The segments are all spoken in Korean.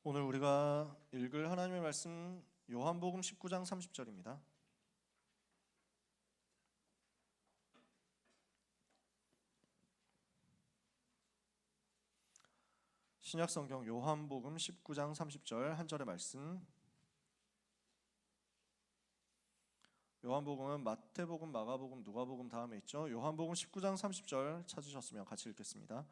오늘 우리가 읽을 하나님의 말씀 요한복음 19장 30절입니다. 신약성경 요한복음 19장 30절 한 절의 말씀. 요한복음은 마태복음, 마가복음, 누가복음 다음에 있죠. 요한복음 19장 30절 찾으셨으면 같이 읽겠습니다.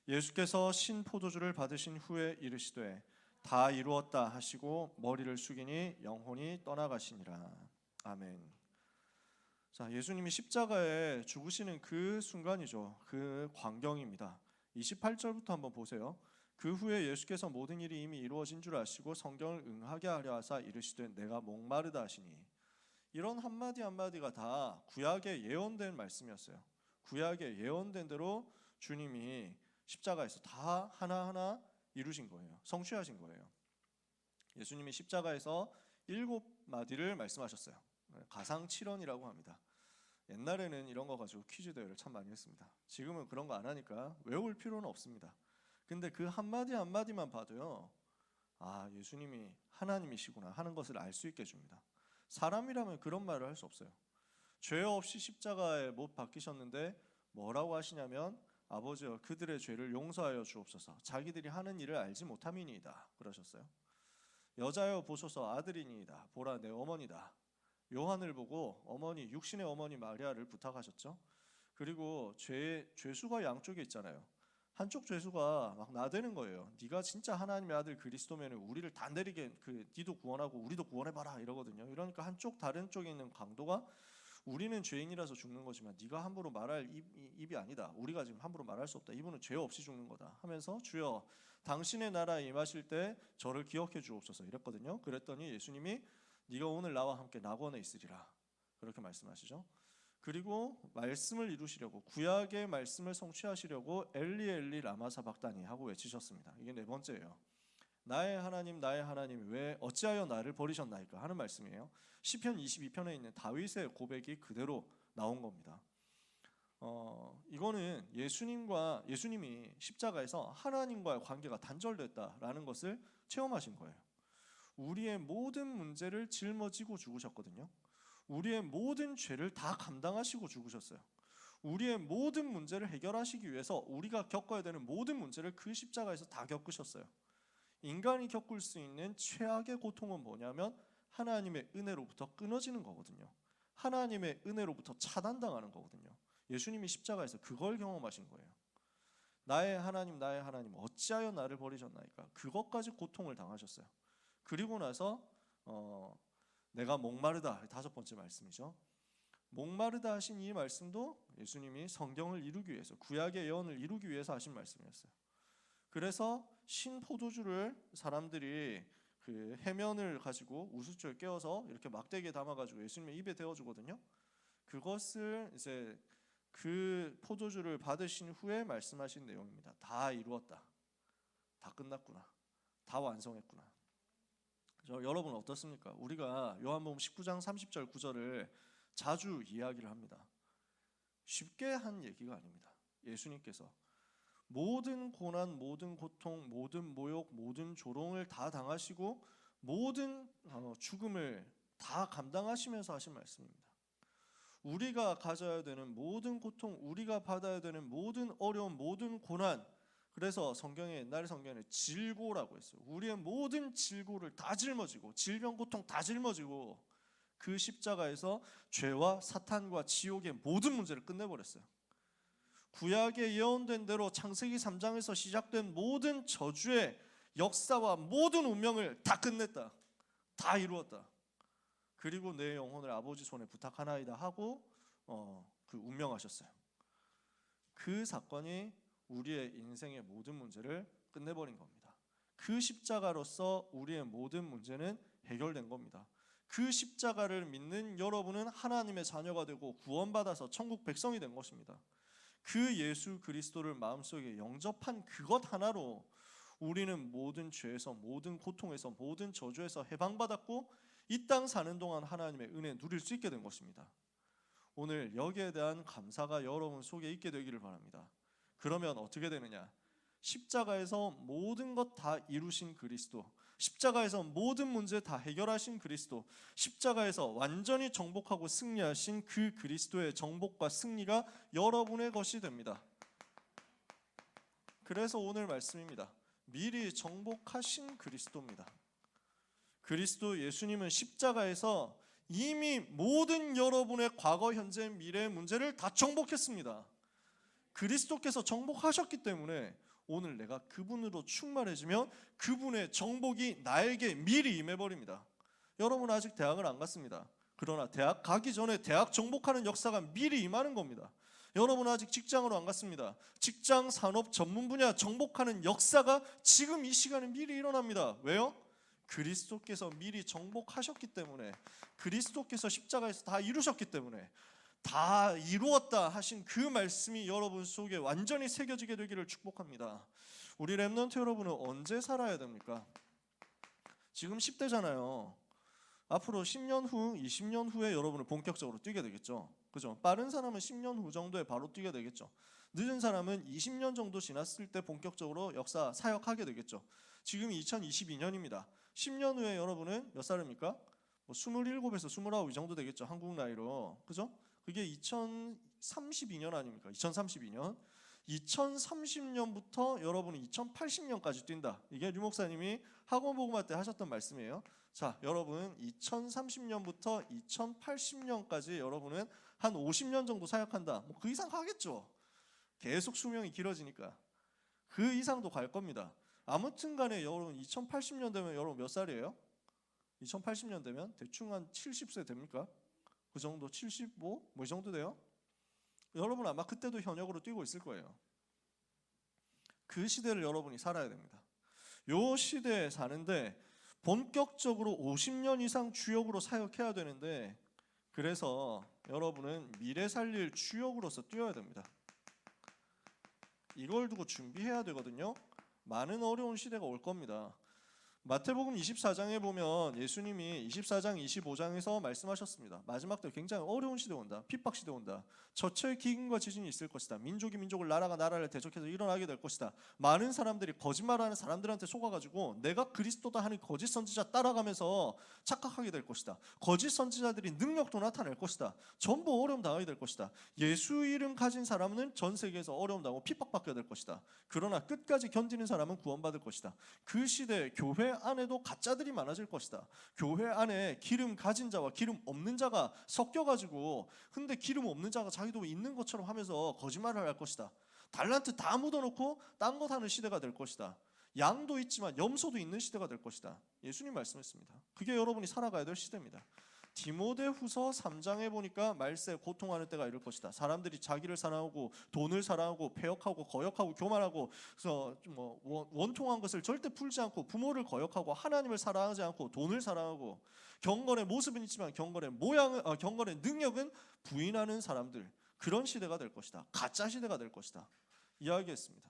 예수께서 신 포도주를 받으신 후에 이르시되 다 이루었다 하시고 머리를 숙이니 영혼이 떠나가시니라. 아멘. 자, 예수님이 십자가에 죽으시는 그 순간이죠. 그 광경입니다. 28절부터 한번 보세요. 그 후에 예수께서 모든 일이 이미 이루어진 줄 아시고 성경을 응하게 하려 하사 이르시되 내가 목마르다 하시니. 이런 한마디 한마디가 다 구약에 예언된 말씀이었어요. 구약에 예언된 대로 주님이 십자가에서 다 하나하나 이루신 거예요. 성취하신 거예요. 예수님이 십자가에서 7마디를 말씀하셨어요. 가상칠언이라고 합니다. 옛날에는 이런 거 가지고 퀴즈 대회를 참 많이 했습니다. 지금은 그런 거 안 하니까 외울 필요는 없습니다. 근데 그 한마디 한마디만 봐도요, 아, 예수님이 하나님이시구나 하는 것을 알 수 있게 해줍니다. 사람이라면 그런 말을 할 수 없어요. 죄 없이 십자가에 못 박히셨는데 뭐라고 하시냐면 아버지여 그들의 죄를 용서하여 주옵소서 자기들이 하는 일을 알지 못함이니이다 그러셨어요. 여자여 보소서 아들이니이다 보라 내 어머니다. 요한을 보고 어머니 육신의 어머니 마리아를 부탁하셨죠. 그리고 죄수가 양쪽에 있잖아요. 한쪽 죄수가 막 나대는 거예요. 네가 진짜 하나님의 아들 그리스도면 우리를 다 내리게 니도 구원하고 우리도 구원해봐라 이러거든요. 이러니까 한쪽 다른 쪽에 있는 강도가 우리는 죄인이라서 죽는 거지만 네가 함부로 말할 입이 아니다. 우리가 지금 함부로 말할 수 없다. 이분은 죄 없이 죽는 거다 하면서 주여 당신의 나라에 임하실 때 저를 기억해 주옵소서 이랬거든요. 그랬더니 예수님이 네가 오늘 나와 함께 낙원에 있으리라 그렇게 말씀하시죠. 그리고 말씀을 이루시려고 구약의 말씀을 성취하시려고 엘리 엘리 라마 사박다니 하고 외치셨습니다. 이게 네 번째예요. 나의 하나님 왜 어찌하여 나를 버리셨나이까 하는 말씀이에요. 시편 22편에 있는 다윗의 고백이 그대로 나온 겁니다. 이거는 예수님이 십자가에서 하나님과의 관계가 단절됐다라는 것을 체험하신 거예요. 우리의 모든 문제를 짊어지고 죽으셨거든요. 우리의 모든 죄를 다 감당하시고 죽으셨어요. 우리의 모든 문제를 해결하시기 위해서 우리가 겪어야 되는 모든 문제를 그 십자가에서 다 겪으셨어요. 인간이 겪을 수 있는 최악의 고통은 뭐냐면 하나님의 은혜로부터 끊어지는 거거든요. 하나님의 은혜로부터 차단당하는 거거든요. 예수님이 십자가에서 그걸 경험하신 거예요. 나의 하나님 어찌하여 나를 버리셨나이까. 그것까지 고통을 당하셨어요. 그리고 나서 내가 목마르다 5번째 말씀이죠. 목마르다 하신 이 말씀도 예수님이 성경을 이루기 위해서 구약의 예언을 이루기 위해서 하신 말씀이었어요. 그래서 신 포도주를 사람들이 그 해면을 가지고 우수초에 깨워서 이렇게 막대기에 담아가지고 예수님의 입에 대어주거든요. 그것을 이제 그 포도주를 받으신 후에 말씀하신 내용입니다. 다 이루었다. 다 끝났구나. 다 완성했구나. 여러분 어떻습니까? 우리가 요한복음 19장 30절 9절을 자주 이야기를 합니다. 쉽게 한 얘기가 아닙니다. 예수님께서 모든 고난, 모든 고통, 모든 모욕, 모든 조롱을 다 당하시고 모든 죽음을 다 감당하시면서 하신 말씀입니다. 우리가 가져야 되는 모든 고통, 우리가 받아야 되는 모든 어려움, 모든 고난, 그래서 옛날 성경에 질고라고 했어요. 우리의 모든 질고를 다 짊어지고 질병, 고통 다 짊어지고 그 십자가에서 죄와 사탄과 지옥의 모든 문제를 끝내버렸어요. 구약에 예언된 대로 창세기 3장에서 시작된 모든 저주의 역사와 모든 운명을 다 끝냈다. 다 이루었다. 그리고 내 영혼을 아버지 손에 부탁하나이다 하고 그 운명하셨어요. 그 사건이 우리의 인생의 모든 문제를 끝내버린 겁니다. 그 십자가로서 우리의 모든 문제는 해결된 겁니다. 그 십자가를 믿는 여러분은 하나님의 자녀가 되고 구원받아서 천국 백성이 된 것입니다. 그 예수 그리스도를 마음속에 영접한 그것 하나로 우리는 모든 죄에서 모든 고통에서 모든 저주에서 해방받았고 이 땅 사는 동안 하나님의 은혜 누릴 수 있게 된 것입니다. 오늘 여기에 대한 감사가 여러분 속에 있게 되기를 바랍니다. 그러면 어떻게 되느냐? 십자가에서 모든 것 다 이루신 그리스도, 십자가에서 모든 문제 다 해결하신 그리스도, 십자가에서 완전히 정복하고 승리하신 그 그리스도의 정복과 승리가 여러분의 것이 됩니다. 그래서 오늘 말씀입니다. 미리 정복하신 그리스도입니다. 그리스도 예수님은 십자가에서 이미 모든 여러분의 과거, 현재, 미래의 문제를 다 정복했습니다. 그리스도께서 정복하셨기 때문에 오늘 내가 그분으로 충만해지면 그분의 정복이 나에게 미리 임해버립니다. 여러분 아직 대학을 안 갔습니다. 그러나 대학 가기 전에 대학 정복하는 역사가 미리 임하는 겁니다. 여러분 아직 직장으로 안 갔습니다. 직장, 산업, 전문 분야 정복하는 역사가 지금 이 시간에 미리 일어납니다. 왜요? 그리스도께서 미리 정복하셨기 때문에, 그리스도께서 십자가에서 다 이루셨기 때문에, 다 이루었다 하신 그 말씀이 여러분 속에 완전히 새겨지게 되기를 축복합니다. 우리 렘넌트 여러분은 언제 살아야 됩니까? 지금 10대잖아요. 앞으로 10년 후, 20년 후에 여러분은 본격적으로 뛰게 되겠죠. 그죠? 빠른 사람은 10년 후 정도에 바로 뛰게 되겠죠. 늦은 사람은 20년 정도 지났을 때 본격적으로 역사 사역하게 되겠죠. 지금이 2022년입니다. 10년 후에 여러분은 몇 살입니까? 27에서 29 이 정도 되겠죠. 한국 나이로. 그죠? 그게 2032년 아닙니까? 2032년. 2030년부터 여러분이 2080년까지 뛴다. 이게 류 목사님이 학원 복음화 때 하셨던 말씀이에요. 자, 여러분 2030년부터 2080년까지 여러분은 한 50년 정도 사역한다. 그 이상 하겠죠. 계속 수명이 길어지니까. 그 이상도 갈 겁니다. 아무튼 간에 여러분 2080년 되면 여러분 몇 살이에요? 2080년 되면 대충 한 70세 됩니까? 그 정도 75? 이 정도 돼요? 여러분 아마 그때도 현역으로 뛰고 있을 거예요. 그 시대를 여러분이 살아야 됩니다. 요 시대에 사는데 본격적으로 50년 이상 주역으로 사역해야 되는데, 그래서 여러분은 미래 살릴 주역으로서 뛰어야 됩니다. 이걸 두고 준비해야 되거든요. 많은 어려운 시대가 올 겁니다. 마태복음 24장에 보면 예수님이 24장, 25장에서 말씀하셨습니다. 마지막 때 굉장히 어려운 시대 온다. 핍박 시대 온다. 저처의 기근과 지진이 있을 것이다. 민족이 민족을, 나라가 나라를 대적해서 일어나게 될 것이다. 많은 사람들이 거짓말하는 사람들한테 속아가지고 내가 그리스도다 하는 거짓 선지자 따라가면서 착각하게 될 것이다. 거짓 선지자들이 능력도 나타낼 것이다. 전부 어려움 당하게 될 것이다. 예수 이름 가진 사람은 전 세계에서 어려움 당하고 핍박받게 될 것이다. 그러나 끝까지 견디는 사람은 구원받을 것이다. 그 시대에 교회 안에도 가짜들이 많아질 것이다. 교회 안에 기름 가진 자와 기름 없는 자가 섞여가지고, 근데 기름 없는 자가 자기도 있는 것처럼 하면서 거짓말을 할 것이다. 달란트 다 묻어놓고 딴 것 하는 시대가 될 것이다. 양도 있지만 염소도 있는 시대가 될 것이다. 예수님 말씀했습니다. 그게 여러분이 살아가야 될 시대입니다. 디모데후서 3장에 보니까 말세 고통하는 때가 이럴 것이다. 사람들이 자기를 사랑하고 돈을 사랑하고 패역하고 거역하고 교만하고, 그래서 원통한 것을 절대 풀지 않고 부모를 거역하고 하나님을 사랑하지 않고 돈을 사랑하고, 경건의 모습은 있지만 경건의 경건의 능력은 부인하는 사람들, 그런 시대가 될 것이다. 가짜 시대가 될 것이다. 이야기했습니다.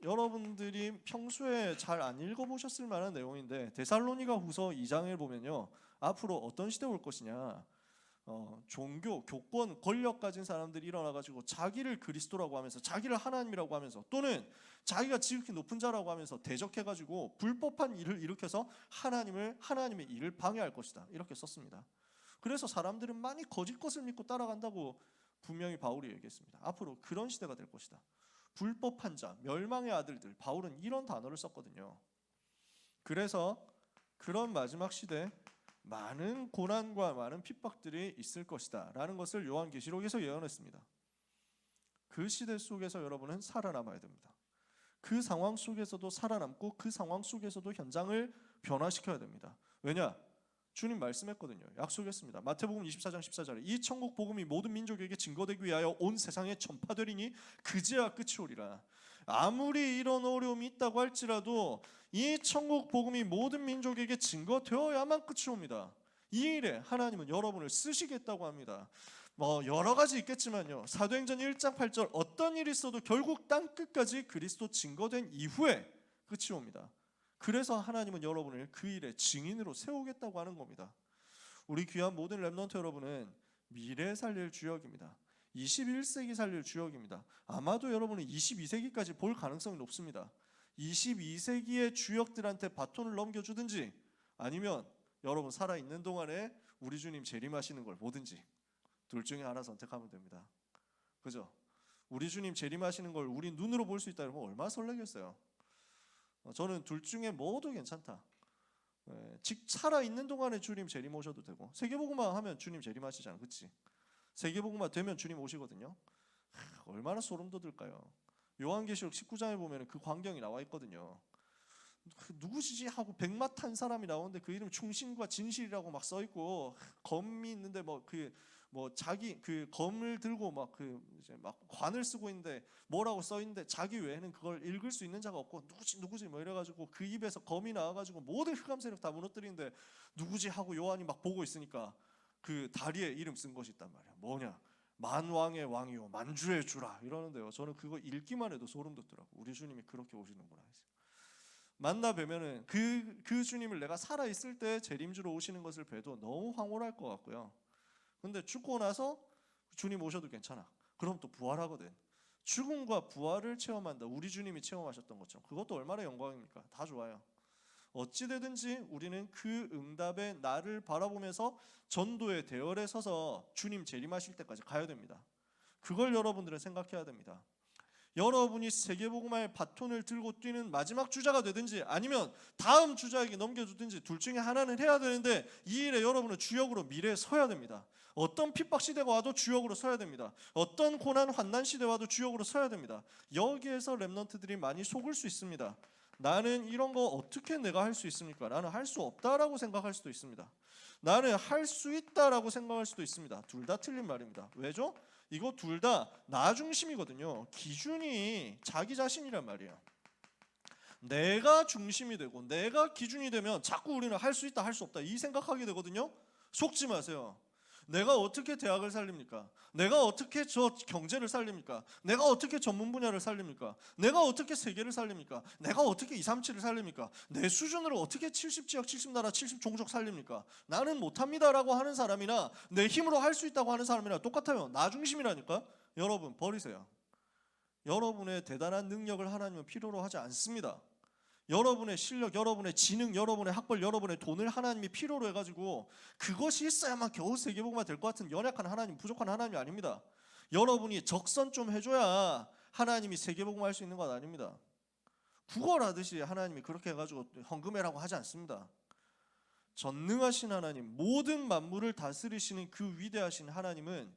여러분들이 평소에 잘 안 읽어보셨을 만한 내용인데, 데살로니가 후서 2장을 보면요, 앞으로 어떤 시대 올 것이냐, 종교, 교권, 권력 가진 사람들이 일어나가지고 자기를 그리스도라고 하면서, 자기를 하나님이라고 하면서, 또는 자기가 지극히 높은 자라고 하면서 대적해가지고 불법한 일을 일으켜서 하나님의 일을 방해할 것이다. 이렇게 썼습니다. 그래서 사람들은 많이 거짓 것을 믿고 따라간다고 분명히 바울이 얘기했습니다. 앞으로 그런 시대가 될 것이다. 불법한 자, 멸망의 아들들, 바울은 이런 단어를 썼거든요. 그래서 그런 마지막 시대 많은 고난과 많은 핍박들이 있을 것이다 라는 것을 요한계시록에서 예언했습니다. 그 시대 속에서 여러분은 살아남아야 됩니다. 그 상황 속에서도 살아남고 그 상황 속에서도 현장을 변화시켜야 됩니다. 왜냐? 주님 말씀했거든요. 약속했습니다. 마태복음 24장 14절에 이 천국 복음이 모든 민족에게 증거되기 위하여 온 세상에 전파되리니 그제야 끝이 오리라. 아무리 이런 어려움이 있다고 할지라도 이 천국 복음이 모든 민족에게 증거되어야만 끝이 옵니다. 이 일에 하나님은 여러분을 쓰시겠다고 합니다. 여러 가지 있겠지만요, 사도행전 1장 8절 어떤 일이 있어도 결국 땅 끝까지 그리스도 증거된 이후에 끝이 옵니다. 그래서 하나님은 여러분을 그 일의 증인으로 세우겠다고 하는 겁니다. 우리 귀한 모든 렘넌트 여러분은 미래 살릴 주역입니다. 21세기 살릴 주역입니다. 아마도 여러분은 22세기까지 볼 가능성이 높습니다. 22세기의 주역들한테 바톤을 넘겨주든지 아니면 여러분 살아있는 동안에 우리 주님 재림하시는 걸 보든지 둘 중에 하나 선택하면 됩니다. 그죠? 우리 주님 재림하시는 걸 우리 눈으로 볼 수 있다 그러면 얼마나 설레겠어요. 저는 둘 중에 뭐도 괜찮다. 살아있는 동안에 주님 재림 오셔도 되고 세계복음화 하면 주님 재림하시잖아. 그치? 세계복음화 되면 주님 오시거든요. 얼마나 소름 돋을까요? 요한계시록 19장에 보면 그 광경이 나와 있거든요. 누구시지 하고 백마 탄 사람이 나오는데 그 이름 충신과 진실이라고 막 써 있고 검이 있는데 자기 그 검을 들고 막 관을 쓰고 있는데 뭐라고 써 있는데 자기 외에는 그걸 읽을 수 있는 자가 없고 누구지 뭐 이래가지고 그 입에서 검이 나와가지고 모든 흑암 세력 다 무너뜨리는데 누구지 하고 요한이 막 보고 있으니까 그 다리에 이름 쓴 것이 있단 말이야. 뭐냐? 만왕의 왕이요 만주의 주라 이러는데요. 저는 그거 읽기만 해도 소름 돋더라고. 우리 주님이 그렇게 오시는구나. 만나 뵈면은 그 주님을 내가 살아 있을 때 재림주로 오시는 것을 뵈도 너무 황홀할 것 같고요. 근데 죽고 나서 주님 오셔도 괜찮아. 그럼 또 부활하거든. 죽음과 부활을 체험한다. 우리 주님이 체험하셨던 것처럼. 그것도 얼마나 영광입니까? 다 좋아요. 어찌되든지 우리는 그 응답의 날을 바라보면서 전도의 대열에 서서 주님 재림하실 때까지 가야 됩니다. 그걸 여러분들은 생각해야 됩니다. 여러분이 세계복음화의 바톤을 들고 뛰는 마지막 주자가 되든지 아니면 다음 주자에게 넘겨주든지 둘 중에 하나는 해야 되는데 이 일에 여러분은 주역으로 미래에 서야 됩니다. 어떤 핍박 시대가 와도 주역으로 서야 됩니다. 어떤 고난 환난 시대가 와도 주역으로 서야 됩니다. 여기에서 랩런트들이 많이 속을 수 있습니다. 나는 이런 거 어떻게 내가 할 수 있습니까? 나는 할 수 없다라고 생각할 수도 있습니다. 나는 할 수 있다라고 생각할 수도 있습니다. 둘 다 틀린 말입니다. 왜죠? 이거 둘 다 나 중심이거든요. 기준이 자기 자신이란 말이에요. 내가 중심이 되고 내가 기준이 되면 자꾸 우리는 할 수 있다 할 수 없다 이 생각하게 되거든요. 속지 마세요. 내가 어떻게 대학을 살립니까? 내가 어떻게 저 경제를 살립니까? 내가 어떻게 전문 분야를 살립니까? 내가 어떻게 세계를 살립니까? 내가 어떻게 237을 살립니까? 내 수준으로 어떻게 70지역 70나라 70종족 살립니까? 나는 못합니다라고 하는 사람이나 내 힘으로 할 수 있다고 하는 사람이나 똑같아요. 나 중심이라니까. 여러분 버리세요. 여러분의 대단한 능력을 하나님은 필요로 하지 않습니다. 여러분의 실력, 여러분의 지능, 여러분의 학벌, 여러분의 돈을 하나님이 필요로 해가지고 그것이 있어야만 겨우 세계복음화 될 것 같은 연약한 하나님, 부족한 하나님이 아닙니다. 여러분이 적선 좀 해줘야 하나님이 세계복음화 할 수 있는 건 아닙니다. 구걸하듯이 하나님이 그렇게 해가지고 헌금해라고 하지 않습니다. 전능하신 하나님, 모든 만물을 다스리시는 그 위대하신 하나님은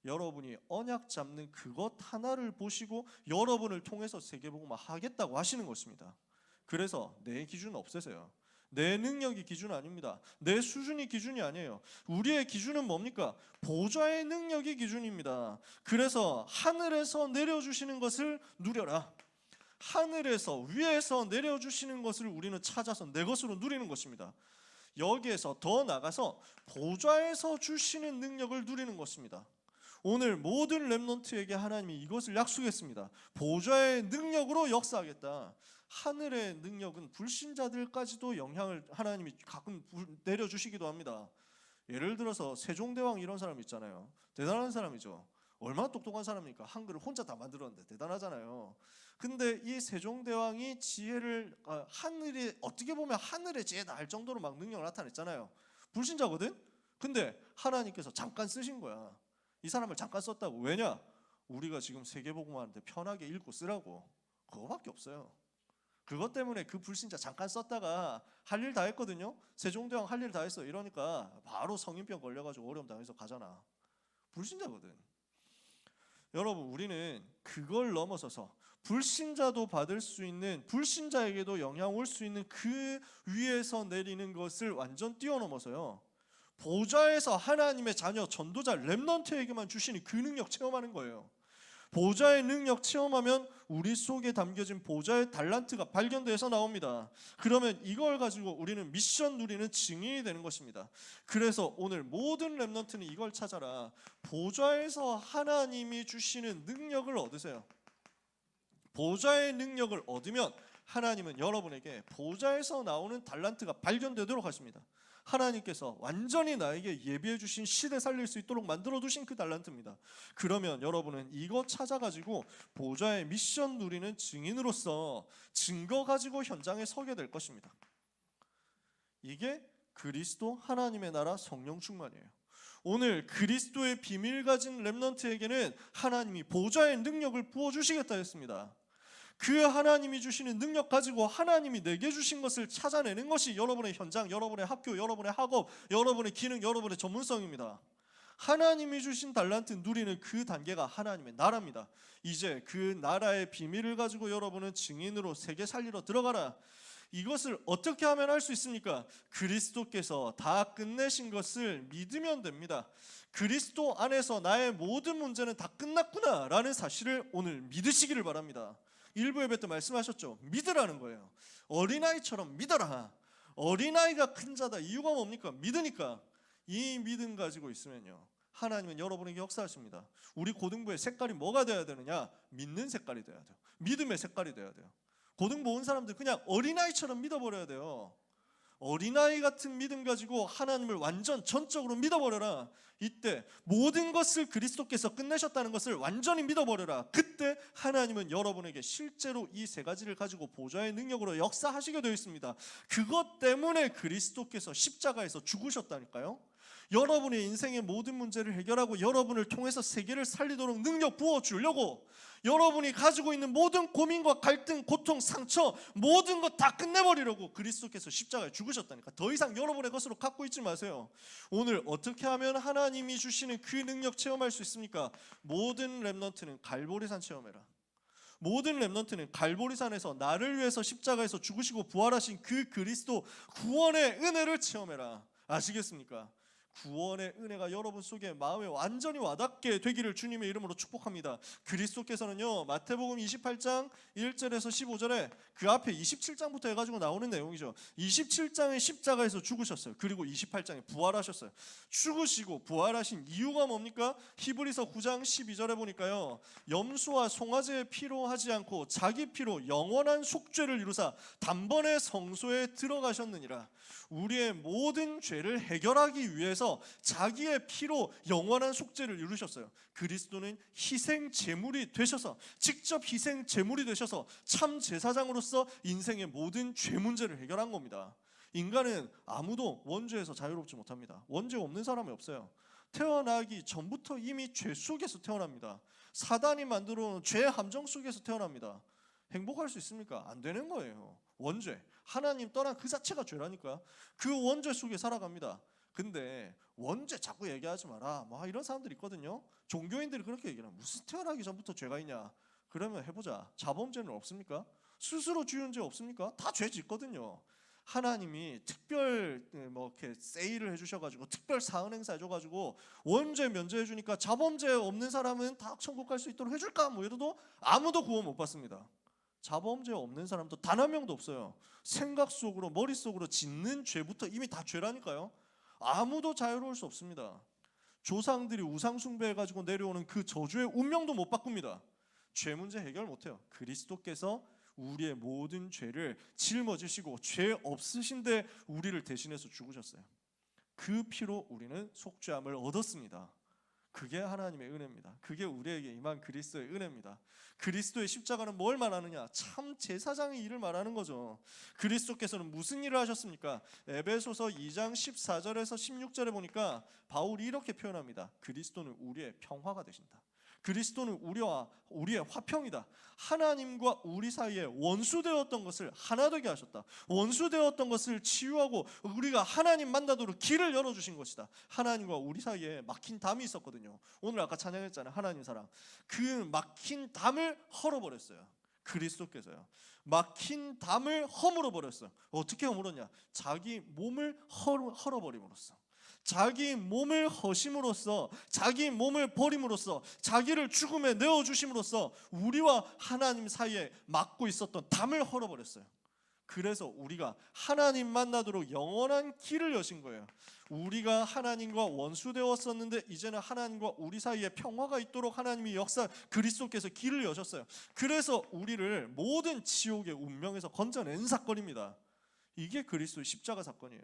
여러분이 언약 잡는 그것 하나를 보시고 여러분을 통해서 세계복음화 하겠다고 하시는 것입니다. 그래서 내 기준은 없애세요. 내 능력이 기준 아닙니다. 내 수준이 기준이 아니에요. 우리의 기준은 뭡니까? 보좌의 능력이 기준입니다. 그래서 하늘에서 내려주시는 것을 누려라. 하늘에서 위에서 내려주시는 것을 우리는 찾아서 내 것으로 누리는 것입니다. 여기에서 더 나가서 보좌에서 주시는 능력을 누리는 것입니다. 오늘 모든 렘넌트에게 하나님이 이것을 약속했습니다. 보좌의 능력으로 역사하겠다. 하늘의 능력은 불신자들까지도 영향을 하나님이 가끔 내려주시기도 합니다. 예를 들어서 세종대왕 이런 사람 있잖아요. 대단한 사람이죠. 얼마나 똑똑한 사람입니까? 한글을 혼자 다 만들었는데 대단하잖아요. 근데 이 세종대왕이 지혜를 하늘이 어떻게 보면 하늘의 지혜다 할 정도로 막 능력을 나타냈잖아요. 불신자거든? 근데 하나님께서 잠깐 쓰신 거야. 이 사람을 잠깐 썼다고. 왜냐? 우리가 지금 세계복음화하는데 편하게 읽고 쓰라고. 그거밖에 없어요. 그것 때문에 그 불신자 잠깐 썼다가 할 일 다 했거든요. 세종대왕 할 일 다 했어. 이러니까 바로 성인병 걸려가지고 어려움 당해서 가잖아. 불신자거든. 여러분 우리는 그걸 넘어서서 불신자도 받을 수 있는, 불신자에게도 영향 올 수 있는 그 위에서 내리는 것을 완전 뛰어넘어서요, 보좌에서 하나님의 자녀, 전도자, 렘넌트에게만 주시는 그 능력 체험하는 거예요. 보좌의 능력 체험하면 우리 속에 담겨진 보좌의 달란트가 발견돼서 나옵니다. 그러면 이걸 가지고 우리는 미션 누리는 증인이 되는 것입니다. 그래서 오늘 모든 렘넌트는 이걸 찾아라. 보좌에서 하나님이 주시는 능력을 얻으세요. 보좌의 능력을 얻으면 하나님은 여러분에게 보좌에서 나오는 달란트가 발견되도록 하십니다. 하나님께서 완전히 나에게 예비해 주신 시대 살릴 수 있도록 만들어 두신 그 달란트입니다. 그러면 여러분은 이거 찾아가지고 보좌의 미션 누리는 증인으로서 증거 가지고 현장에 서게 될 것입니다. 이게 그리스도 하나님의 나라 성령 충만이에요. 오늘 그리스도의 비밀 가진 렘넌트에게는 하나님이 보좌의 능력을 부어주시겠다 했습니다. 그 하나님이 주시는 능력 가지고 하나님이 내게 주신 것을 찾아내는 것이 여러분의 현장, 여러분의 학교, 여러분의 학업, 여러분의 기능, 여러분의 전문성입니다. 하나님이 주신 달란트 누리는 그 단계가 하나님의 나라입니다. 이제 그 나라의 비밀을 가지고 여러분은 증인으로 세계 살리러 들어가라. 이것을 어떻게 하면 할 수 있습니까? 그리스도께서 다 끝내신 것을 믿으면 됩니다. 그리스도 안에서 나의 모든 문제는 다 끝났구나 라는 사실을 오늘 믿으시기를 바랍니다. 일부 예배 때 말씀하셨죠. 믿으라는 거예요. 어린아이처럼 믿어라. 어린아이가 큰 자다. 이유가 뭡니까? 믿으니까. 이 믿음 가지고 있으면요, 하나님은 여러분에게 역사하십니다. 우리 고등부의 색깔이 뭐가 돼야 되느냐? 믿는 색깔이 돼야 돼요. 믿음의 색깔이 돼야 돼요. 고등부 온 사람들 그냥 어린아이처럼 믿어버려야 돼요. 어린아이 같은 믿음 가지고 하나님을 완전 전적으로 믿어버려라. 이때 모든 것을 그리스도께서 끝내셨다는 것을 완전히 믿어버려라. 그때 하나님은 여러분에게 실제로 이 세 가지를 가지고 보좌의 능력으로 역사하시게 되어 있습니다. 그것 때문에 그리스도께서 십자가에서 죽으셨다니까요. 여러분의 인생의 모든 문제를 해결하고 여러분을 통해서 세계를 살리도록 능력 부어주려고, 여러분이 가지고 있는 모든 고민과 갈등, 고통, 상처 모든 것 다 끝내버리려고 그리스도께서 십자가에 죽으셨다니까. 더 이상 여러분의 것으로 갖고 있지 마세요. 오늘 어떻게 하면 하나님이 주시는 그 능력 체험할 수 있습니까? 모든 렘넌트는 갈보리산 체험해라. 모든 렘넌트는 갈보리산에서 나를 위해서 십자가에서 죽으시고 부활하신 그 그리스도 구원의 은혜를 체험해라. 아시겠습니까? 구원의 은혜가 여러분 속에 마음에 완전히 와닿게 되기를 주님의 이름으로 축복합니다. 그리스도께서는요, 마태복음 28장 1절에서 15절에 그 앞에 27장부터 해가지고 나오는 내용이죠. 27장에 십자가에서 죽으셨어요. 그리고 28장에 부활하셨어요. 죽으시고 부활하신 이유가 뭡니까? 히브리서 9장 12절에 보니까요, 염소와 송아지의 피로 하지 않고 자기 피로 영원한 속죄를 이루사 단번에 성소에 들어가셨느니라. 우리의 모든 죄를 해결하기 위해서 자기의 피로 영원한 속죄를 이루셨어요. 그리스도는 희생 제물이 되셔서, 직접 희생 제물이 되셔서 참 제사장으로서 인생의 모든 죄 문제를 해결한 겁니다. 인간은 아무도 원죄에서 자유롭지 못합니다. 원죄 없는 사람이 없어요. 태어나기 전부터 이미 죄 속에서 태어납니다. 사단이 만들어 놓은 죄의 함정 속에서 태어납니다. 행복할 수 있습니까? 안 되는 거예요. 원죄, 하나님 떠난 그 자체가 죄라니까. 그 원죄 속에 살아갑니다. 근데 원죄 자꾸 얘기하지 마라, 뭐 이런 사람들이 있거든요. 종교인들이 그렇게 얘기해요. 무슨 태어나기 전부터 죄가 있냐? 그러면 해보자. 자범죄는 없습니까? 스스로 지은 죄 없습니까? 다 죄 짓거든요. 하나님이 특별 이렇게 세일을 해주셔가지고 특별 사은 행사 해줘가지고 원죄 면제해주니까 자범죄 없는 사람은 다 천국 갈 수 있도록 해줄까? 이래도 아무도 구원 못 받습니다. 자범죄 없는 사람도 단 한 명도 없어요. 생각 속으로, 머릿속으로 짓는 죄부터 이미 다 죄라니까요. 아무도 자유로울 수 없습니다. 조상들이 우상 숭배해가지고 내려오는 그 저주의 운명도 못 바꿉니다. 죄 문제 해결 못해요. 그리스도께서 우리의 모든 죄를 짊어지시고 죄 없으신데 우리를 대신해서 죽으셨어요. 그 피로 우리는 속죄함을 얻었습니다. 그게 하나님의 은혜입니다. 그게 우리에게 임한 그리스도의 은혜입니다. 그리스도의 십자가는 뭘 말하느냐? 참 제사장의 일을 말하는 거죠. 그리스도께서는 무슨 일을 하셨습니까? 에베소서 2장 14절에서 16절에 보니까 바울이 이렇게 표현합니다. 그리스도는 우리의 평화가 되신다. 그리스도는 우리의 화평이다. 하나님과 우리 사이에 원수되었던 것을 하나 되게 하셨다. 원수되었던 것을 치유하고 우리가 하나님 만나도록 길을 열어주신 것이다. 하나님과 우리 사이에 막힌 담이 있었거든요. 오늘 아까 찬양했잖아요. 하나님 사랑. 그 막힌 담을 헐어버렸어요. 그리스도께서요. 막힌 담을 허물어 버렸어요. 어떻게 허물었냐? 자기 몸을 헐어버림으로써, 자기 몸을 허심으로써, 자기 몸을 버림으로써, 자기를 죽음에 내어주심으로써 우리와 하나님 사이에 막고 있었던 담을 헐어버렸어요. 그래서 우리가 하나님 만나도록 영원한 길을 여신 거예요. 우리가 하나님과 원수되었었는데 이제는 하나님과 우리 사이에 평화가 있도록 하나님이 그리스도께서 길을 여셨어요. 그래서 우리를 모든 지옥의 운명에서 건져낸 사건입니다. 이게 그리스도의 십자가 사건이에요.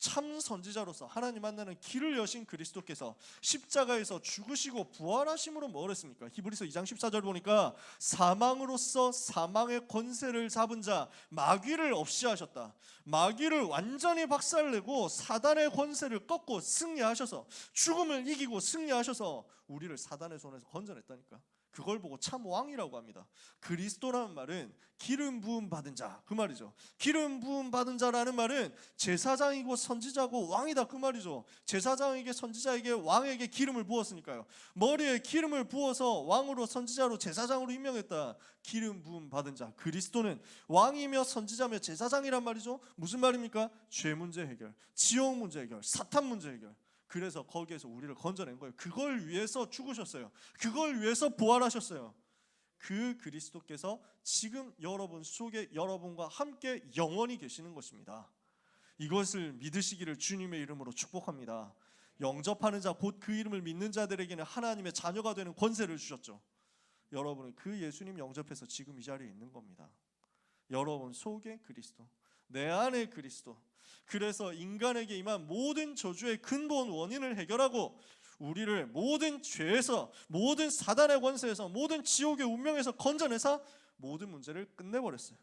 참 선지자로서 하나님 만나는 길을 여신 그리스도께서 십자가에서 죽으시고 부활하심으로 뭘 했습니까? 히브리서 2장 14절 보니까 사망으로서 사망의 권세를 잡은 자 마귀를 없이 하셨다. 마귀를 완전히 박살내고 사단의 권세를 꺾고 승리하셔서 죽음을 이기고 승리하셔서 우리를 사단의 손에서 건져냈다니까. 그걸 보고 참 왕이라고 합니다. 그리스도라는 말은 기름 부음 받은 자, 그 말이죠. 기름 부음 받은 자라는 말은 제사장이고 선지자고 왕이다, 그 말이죠. 제사장에게 선지자에게 왕에게 기름을 부었으니까요. 머리에 기름을 부어서 왕으로 선지자로 제사장으로 임명했다. 기름 부음 받은 자, 그리스도는 왕이며 선지자며 제사장이란 말이죠. 무슨 말입니까? 죄 문제 해결, 지옥 문제 해결, 사탄 문제 해결. 그래서 거기에서 우리를 건져낸 거예요. 그걸 위해서 죽으셨어요. 그걸 위해서 부활하셨어요. 그 그리스도께서 지금 여러분 속에 여러분과 함께 영원히 계시는 것입니다. 이것을 믿으시기를 주님의 이름으로 축복합니다. 영접하는 자, 곧 그 이름을 믿는 자들에게는 하나님의 자녀가 되는 권세를 주셨죠. 여러분은 그 예수님 영접해서 지금 이 자리에 있는 겁니다. 여러분 속에 그리스도, 내 안에 그리스도. 그래서 인간에게 임한 모든 저주의 근본 원인을 해결하고 우리를 모든 죄에서, 모든 사단의 권세에서, 모든 지옥의 운명에서 건져내서 모든 문제를 끝내버렸어요.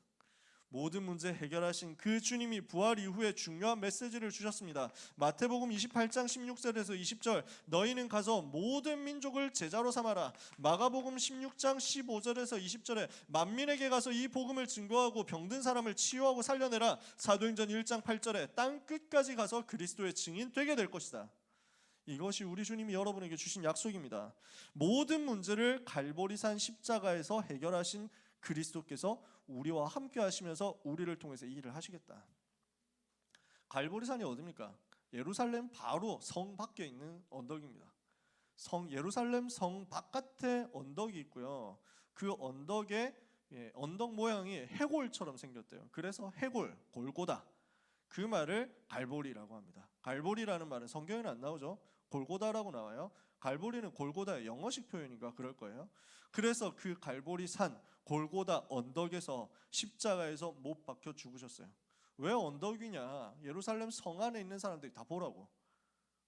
모든 문제 해결하신 그 주님이 부활 이후에 중요한 메시지를 주셨습니다. 마태복음 28장 16절에서 20절, 너희는 가서 모든 민족을 제자로 삼아라. 마가복음 16장 15절에서 20절에 만민에게 가서 이 복음을 증거하고 병든 사람을 치유하고 살려내라. 사도행전 1장 8절에 땅 끝까지 가서 그리스도의 증인 되게 될 것이다. 이것이 우리 주님이 여러분에게 주신 약속입니다. 모든 문제를 갈보리산 십자가에서 해결하신 그리스도께서 우리와 함께 하시면서 우리를 통해서 이 일을 하시겠다. 갈보리산이 어디입니까? 예루살렘 바로 성 밖에 있는 언덕입니다. 예루살렘 성 바깥에 언덕이 있고요. 그 언덕에 언덕 모양이 해골처럼 생겼대요. 그래서 해골, 골고다, 그 말을 갈보리라고 합니다. 갈보리라는 말은 성경에는 안 나오죠. 골고다라고 나와요. 갈보리는 골고다의 영어식 표현인가 그럴 거예요. 그래서 그 갈보리산 골고다 언덕에서 십자가에서 못 박혀 죽으셨어요. 왜 언덕이냐? 예루살렘 성 안에 있는 사람들이 다 보라고.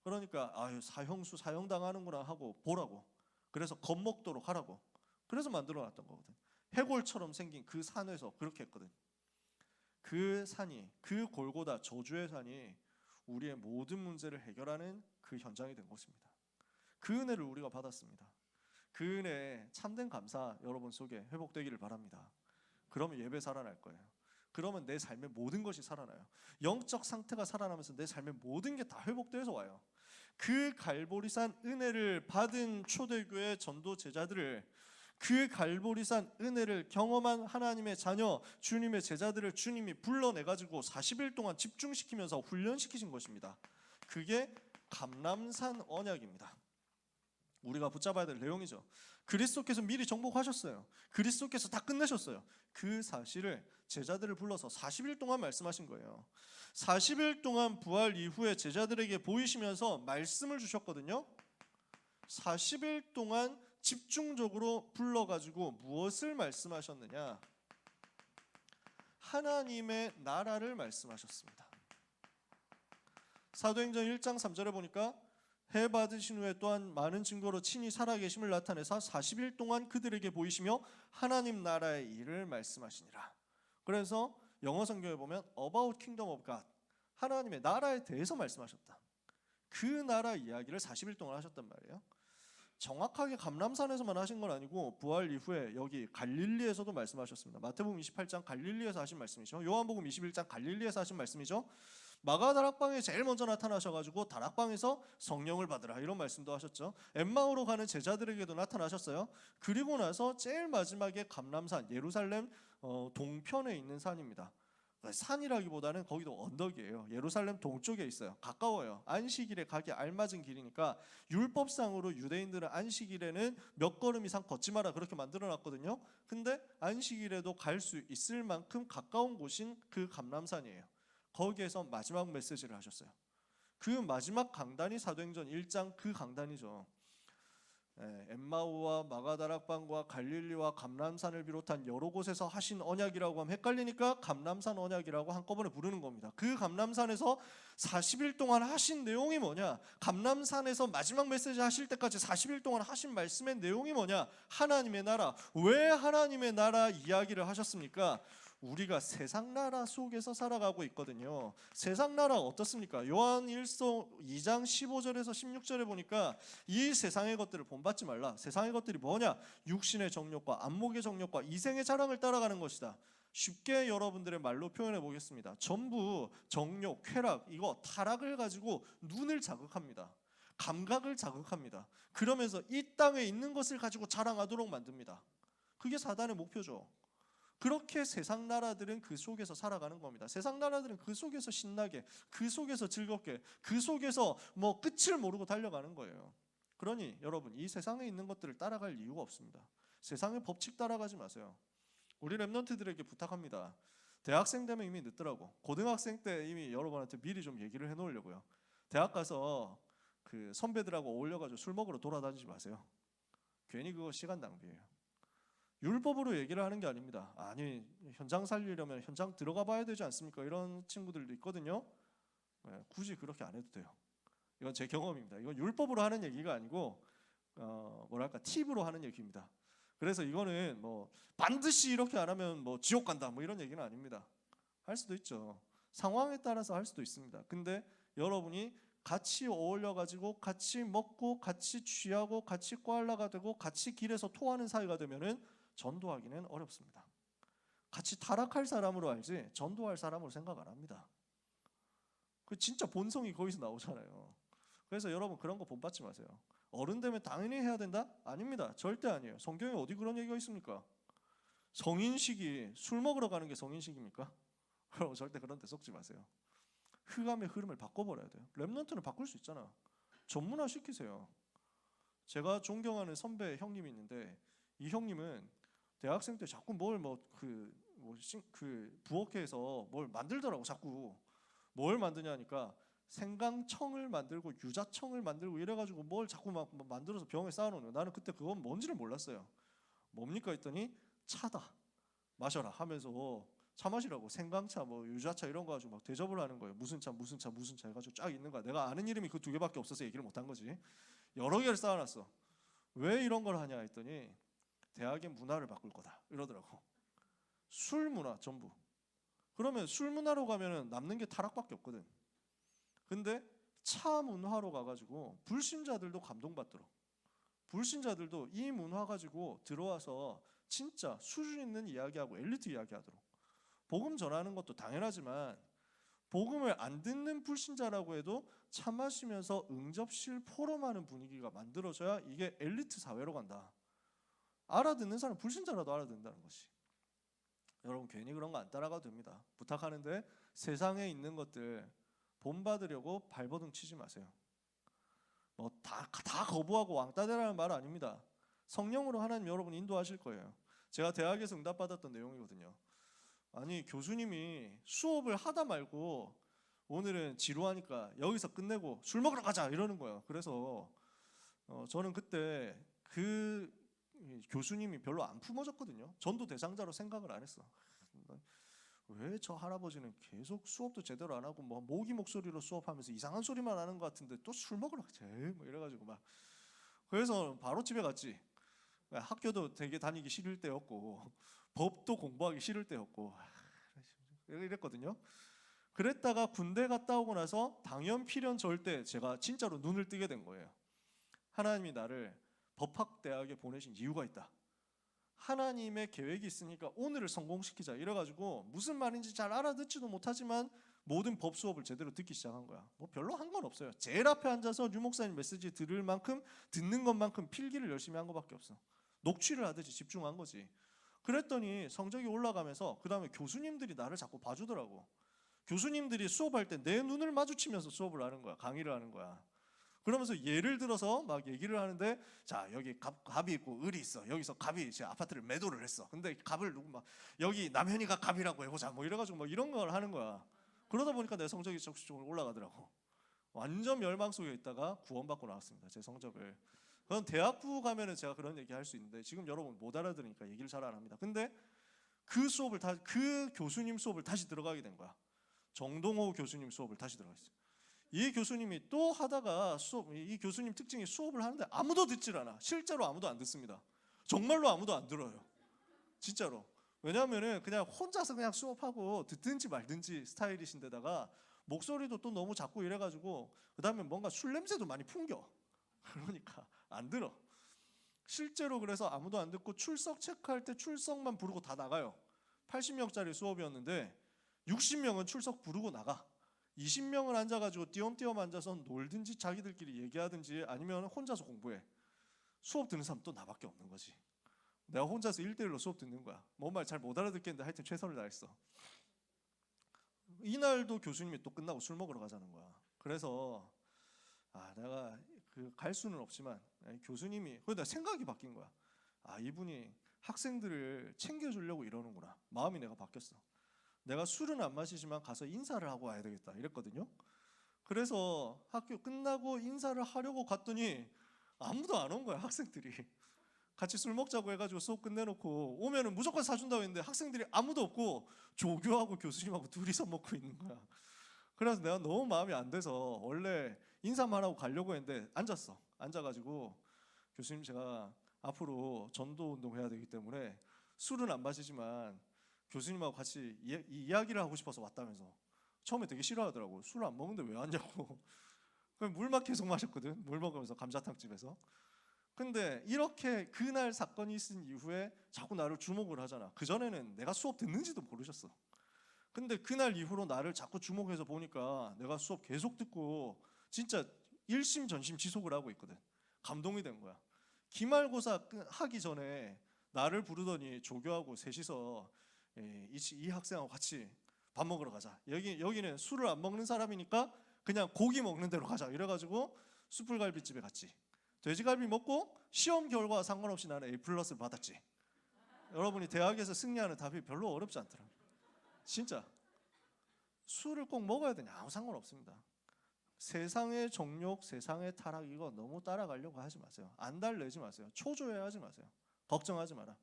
그러니까 사형수 사형당하는구나 하고 보라고. 그래서 겁먹도록 하라고. 그래서 만들어놨던 거거든. 해골처럼 생긴 그 산에서 그렇게 했거든. 그 산이, 그 골고다 저주의 산이 우리의 모든 문제를 해결하는 그 현장이 된 것입니다. 그 은혜를 우리가 받았습니다. 그 은혜에 참된 감사 여러분 속에 회복되기를 바랍니다. 그러면 예배 살아날 거예요. 그러면 내 삶의 모든 것이 살아나요. 영적 상태가 살아나면서 내 삶의 모든 게 다 회복돼서 와요. 그 갈보리산 은혜를 받은 초대교회 전도 제자들을, 그 갈보리산 은혜를 경험한 하나님의 자녀, 주님의 제자들을 주님이 불러내가지고 40일 동안 집중시키면서 훈련시키신 것입니다. 그게 감람산 언약입니다. 우리가 붙잡아야 될 내용이죠. 그리스도께서 미리 정복하셨어요. 그리스도께서 다 끝내셨어요. 그 사실을 제자들을 불러서 40일 동안 말씀하신 거예요. 40일 동안 부활 이후에 제자들에게 보이시면서 말씀을 주셨거든요. 40일 동안 집중적으로 불러가지고 무엇을 말씀하셨느냐? 하나님의 나라를 말씀하셨습니다. 사도행전 1장 3절에 보니까 해 받으신 후에 또한 많은 증거로 친히 살아계심을 나타내사 40일 동안 그들에게 보이시며 하나님 나라의 일을 말씀하시니라. 그래서 영어 성경에 보면 About Kingdom of God, 하나님의 나라에 대해서 말씀하셨다. 그 나라 이야기를 40일 동안 하셨단 말이에요. 정확하게 감람산에서만 하신 건 아니고 부활 이후에 여기 갈릴리에서도 말씀하셨습니다. 마태복음 28장 갈릴리에서 하신 말씀이죠. 요한복음 21장 갈릴리에서 하신 말씀이죠. 마가 다락방에 제일 먼저 나타나셔가지고 다락방에서 성령을 받으라 이런 말씀도 하셨죠. 엠마오로 가는 제자들에게도 나타나셨어요. 그리고 나서 제일 마지막에 감람산, 예루살렘 동편에 있는 산입니다. 산이라기보다는 거기도 언덕이에요. 예루살렘 동쪽에 있어요. 가까워요. 안식일에 가기 알맞은 길이니까 율법상으로 유대인들은 안식일에는 몇 걸음 이상 걷지 마라 그렇게 만들어놨거든요. 근데 안식일에도 갈 수 있을 만큼 가까운 곳인 그 감람산이에요. 거기에서 마지막 메시지를 하셨어요. 그 마지막 강단이 사도행전 1장 그 강단이죠. 엠마오와 마가다락방과 갈릴리와 감람산을 비롯한 여러 곳에서 하신 언약이라고 하면 헷갈리니까 감람산 언약이라고 한꺼번에 부르는 겁니다. 그 감람산에서 40일 동안 하신 내용이 뭐냐? 감람산에서 마지막 메시지 하실 때까지 40일 동안 하신 말씀의 내용이 뭐냐? 하나님의 나라. 왜 하나님의 나라 이야기를 하셨습니까? 우리가 세상 나라 속에서 살아가고 있거든요. 세상 나라가 어떻습니까? 요한 1서 2장 15절에서 16절에 보니까 이 세상의 것들을 본받지 말라. 세상의 것들이 뭐냐? 육신의 정욕과 안목의 정욕과 이생의 자랑을 따라가는 것이다. 쉽게 여러분들의 말로 표현해 보겠습니다. 전부 정욕, 쾌락, 이거 타락을 가지고 눈을 자극합니다. 감각을 자극합니다. 그러면서 이 땅에 있는 것을 가지고 자랑하도록 만듭니다. 그게 사단의 목표죠. 그렇게 세상 나라들은 그 속에서 살아가는 겁니다. 세상 나라들은 그 속에서 신나게, 그 속에서 즐겁게, 그 속에서 뭐 끝을 모르고 달려가는 거예요. 그러니 여러분, 이 세상에 있는 것들을 따라갈 이유가 없습니다. 세상의 법칙 따라가지 마세요. 우리 랩런트들에게 부탁합니다. 대학생 되면 이미 늦더라고. 고등학생 때 이미 여러분한테 미리 좀 얘기를 해놓으려고요. 대학 가서 그 선배들하고 어울려가지고 술 먹으러 돌아다니지 마세요. 괜히 그거 시간 낭비예요. 율법으로 얘기를 하는 게 아닙니다. 아니, 현장 살리려면 현장 들어가 봐야 되지 않습니까? 이런 친구들도 있거든요. 굳이 그렇게 안 해도 돼요. 이건 제 경험입니다. 이건 율법으로 하는 얘기가 아니고 뭐랄까 팁으로 하는 얘기입니다. 그래서 이거는 뭐 반드시 이렇게 안 하면 뭐 지옥 간다 뭐 이런 얘기는 아닙니다. 할 수도 있죠. 상황에 따라서 할 수도 있습니다. 근데 여러분이 같이 어울려가지고 같이 먹고 같이 취하고 같이 꽐라가 되고 같이 길에서 토하는 사이가 되면은 전도하기는 어렵습니다. 같이 타락할 사람으로 알지 전도할 사람으로 생각 안 합니다. 그 진짜 본성이 거기서 나오잖아요. 그래서 여러분 그런 거 본받지 마세요. 어른 되면 당연히 해야 된다? 아닙니다. 절대 아니에요. 성경에 어디 그런 얘기가 있습니까? 성인식이 술 먹으러 가는 게 성인식입니까? 여러분 절대 그런 데 속지 마세요. 흑암의 흐름을 바꿔버려야 돼요. 랩넌트는 바꿀 수 있잖아. 전문화 시키세요. 제가 존경하는 선배 형님이 있는데 이 형님은 대학생 때 자꾸 뭘 부엌에서 뭘 만들더라고. 자꾸 뭘 만드냐니까 생강청을 만들고 유자청을 만들고 이래가지고 뭘 자꾸 막 만들어서 병에 쌓아놓는 거예요. 나는 그때 그건 뭔지를 몰랐어요. 뭡니까 했더니 차다. 마셔라 하면서 차 마시라고 생강차 뭐 유자차 이런 거 가지고 막 대접을 하는 거예요. 무슨 차 해가지고 쫙 있는 거야. 내가 아는 이름이 그 두 개밖에 없어서 얘기를 못한 거지. 여러 개를 쌓아놨어. 왜 이런 걸 하냐 했더니 대학의 문화를 바꿀 거다 이러더라고. 술 문화 전부. 그러면 술 문화로 가면은 남는 게 타락밖에 없거든. 근데 차 문화로 가가지고 불신자들도 감동받도록, 불신자들도 이 문화 가지고 들어와서 진짜 수준 있는 이야기하고 엘리트 이야기하도록. 복음 전하는 것도 당연하지만 복음을 안 듣는 불신자라고 해도 차 마시면서 응접실 포럼하는 분위기가 만들어져야 이게 엘리트 사회로 간다. 알아듣는 사람 불신자라도 알아듣는다는 것이. 여러분 괜히 그런 거 안 따라가도 됩니다. 부탁하는데 세상에 있는 것들 본받으려고 발버둥 치지 마세요. 뭐 다 거부하고 왕따 되라는 말은 아닙니다. 성령으로 하나님 여러분 인도하실 거예요. 제가 대학에서 응답받았던 내용이거든요. 아니 교수님이 수업을 하다 말고 오늘은 지루하니까 여기서 끝내고 술 먹으러 가자 이러는 거예요. 그래서 저는 그때 그 교수님이 별로 안 품어졌거든요. 전도 대상자로 생각을 안 했어. 왜 저 할아버지는 계속 수업도 제대로 안 하고 뭐 모기 목소리로 수업하면서 이상한 소리만 하는 것 같은데 또 술 먹으러 가자 뭐 이래가지고 막. 그래서 바로 집에 갔지. 학교도 되게 다니기 싫을 때였고 법도 공부하기 싫을 때였고 이랬거든요. 그랬다가 군대 갔다 오고 나서 당연 필연 절대 제가 진짜로 눈을 뜨게 된 거예요. 하나님이 나를 법학대학에 보내신 이유가 있다. 하나님의 계획이 있으니까 오늘을 성공시키자 이래가지고 무슨 말인지 잘 알아듣지도 못하지만 모든 법 수업을 제대로 듣기 시작한 거야. 뭐 별로 한 건 없어요. 제일 앞에 앉아서 류 목사님 메시지 들을 만큼 듣는 것만큼 필기를 열심히 한 것밖에 없어. 녹취를 하듯이 집중한 거지. 그랬더니 성적이 올라가면서 그 다음에 교수님들이 나를 자꾸 봐주더라고. 교수님들이 수업할 때 내 눈을 마주치면서 수업을 하는 거야. 강의를 하는 거야. 그러면서 예를 들어서 막 얘기를 하는데 자 여기 갑이 있고 을이 있어. 여기서 갑이 제 아파트를 매도를 했어. 근데 갑을 누구 막 여기 남현이가 갑이라고 해보자 뭐 이래가지고 막 이런 걸 하는 거야. 그러다 보니까 내 성적이 조금씩 올라가더라고. 완전 멸망 속에 있다가 구원받고 나왔습니다. 제 성적을 그건 대학부 가면은 제가 그런 얘기 할 수 있는데 지금 여러분 못 알아들으니까 얘기를 잘 안 합니다. 근데 그 교수님 수업을 다시 들어가게 된 거야. 정동호 교수님 수업을 다시 들어갔어요. 이 교수님이 또 하다가 이 교수님 특징이 수업을 하는데 아무도 듣질 않아. 실제로 아무도 안 듣습니다. 정말로 아무도 안 들어요. 진짜로. 왜냐하면은 그냥 혼자서 그냥 수업하고 듣든지 말든지 스타일이신데다가 목소리도 또 너무 작고 이래가지고 그 다음에 뭔가 술 냄새도 많이 풍겨. 그러니까 안 들어. 실제로 그래서 아무도 안 듣고 출석 체크할 때 출석만 부르고 다 나가요. 80명짜리 수업이었는데 60명은 출석 부르고 나가. 20명은 앉아가지고 띄엄띄엄 앉아서 놀든지 자기들끼리 얘기하든지 아니면 혼자서 공부해. 수업 듣는 사람 또 나밖에 없는 거지. 내가 혼자서 1대1로 수업 듣는 거야. 뭔 말 잘 못 알아듣겠는데 하여튼 최선을 다했어. 이날도 교수님이 또 끝나고 술 먹으러 가자는 거야. 그래서 내가 갈 수는 없지만 교수님이 근데 생각이 바뀐 거야. 이분이 학생들을 챙겨주려고 이러는구나. 마음이 내가 바뀌었어. 내가 술은 안 마시지만 가서 인사를 하고 와야 되겠다 이랬거든요. 그래서 학교 끝나고 인사를 하려고 갔더니 아무도 안 온 거야. 학생들이 같이 술 먹자고 해가지고 수업 끝내놓고 오면은 무조건 사준다고 했는데 학생들이 아무도 없고 조교하고 교수님하고 둘이서 먹고 있는 거야. 그래서 내가 너무 마음이 안 돼서 원래 인사만 하고 가려고 했는데 앉아가지고 교수님 제가 앞으로 전도 운동해야 되기 때문에 술은 안 마시지만 교수님하고 같이 이야기를 하고 싶어서 왔다면서. 처음에 되게 싫어하더라고. 술 안 먹는데 왜 왔냐고. 물만 계속 마셨거든. 물 먹으면서 감자탕집에서. 근데 이렇게 그날 사건이 있은 이후에 자꾸 나를 주목을 하잖아. 그전에는 내가 수업 듣는지도 모르셨어. 근데 그날 이후로 나를 자꾸 주목해서 보니까 내가 수업 계속 듣고 진짜 일심 전심 지속을 하고 있거든. 감동이 된 거야. 기말고사 하기 전에 나를 부르더니 조교하고 셋이서 이 학생하고 같이 밥 먹으러 가자. 여기는 술을 안 먹는 사람이니까 그냥 고기 먹는 데로 가자. 이래가지고 숯불갈비집에 갔지. 돼지갈비 먹고 시험 결과와 상관없이 나는 A+를 받았지. 여러분이 대학에서 승리하는 답이 별로 어렵지 않더라. 진짜 술을 꼭 먹어야 되냐? 아무 상관없습니다. 세상의 정욕, 세상의 타락 이거 너무 따라가려고 하지 마세요. 안달내지 마세요. 초조해하지 마세요. 걱정하지 마라.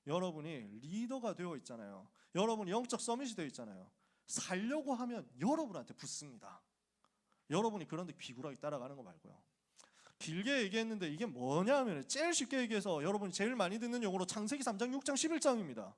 여러분이 리더가 되어 있잖아요. 여러분이 영적 서밋이 되어 있잖아요. 살려고 하면 여러분한테 붙습니다. 여러분이 그런데 비굴하게 따라가는 거 말고요. 길게 얘기했는데 이게 뭐냐 하면 제일 쉽게 얘기해서 여러분이 제일 많이 듣는 용어로 창세기 3장, 6장, 11장입니다.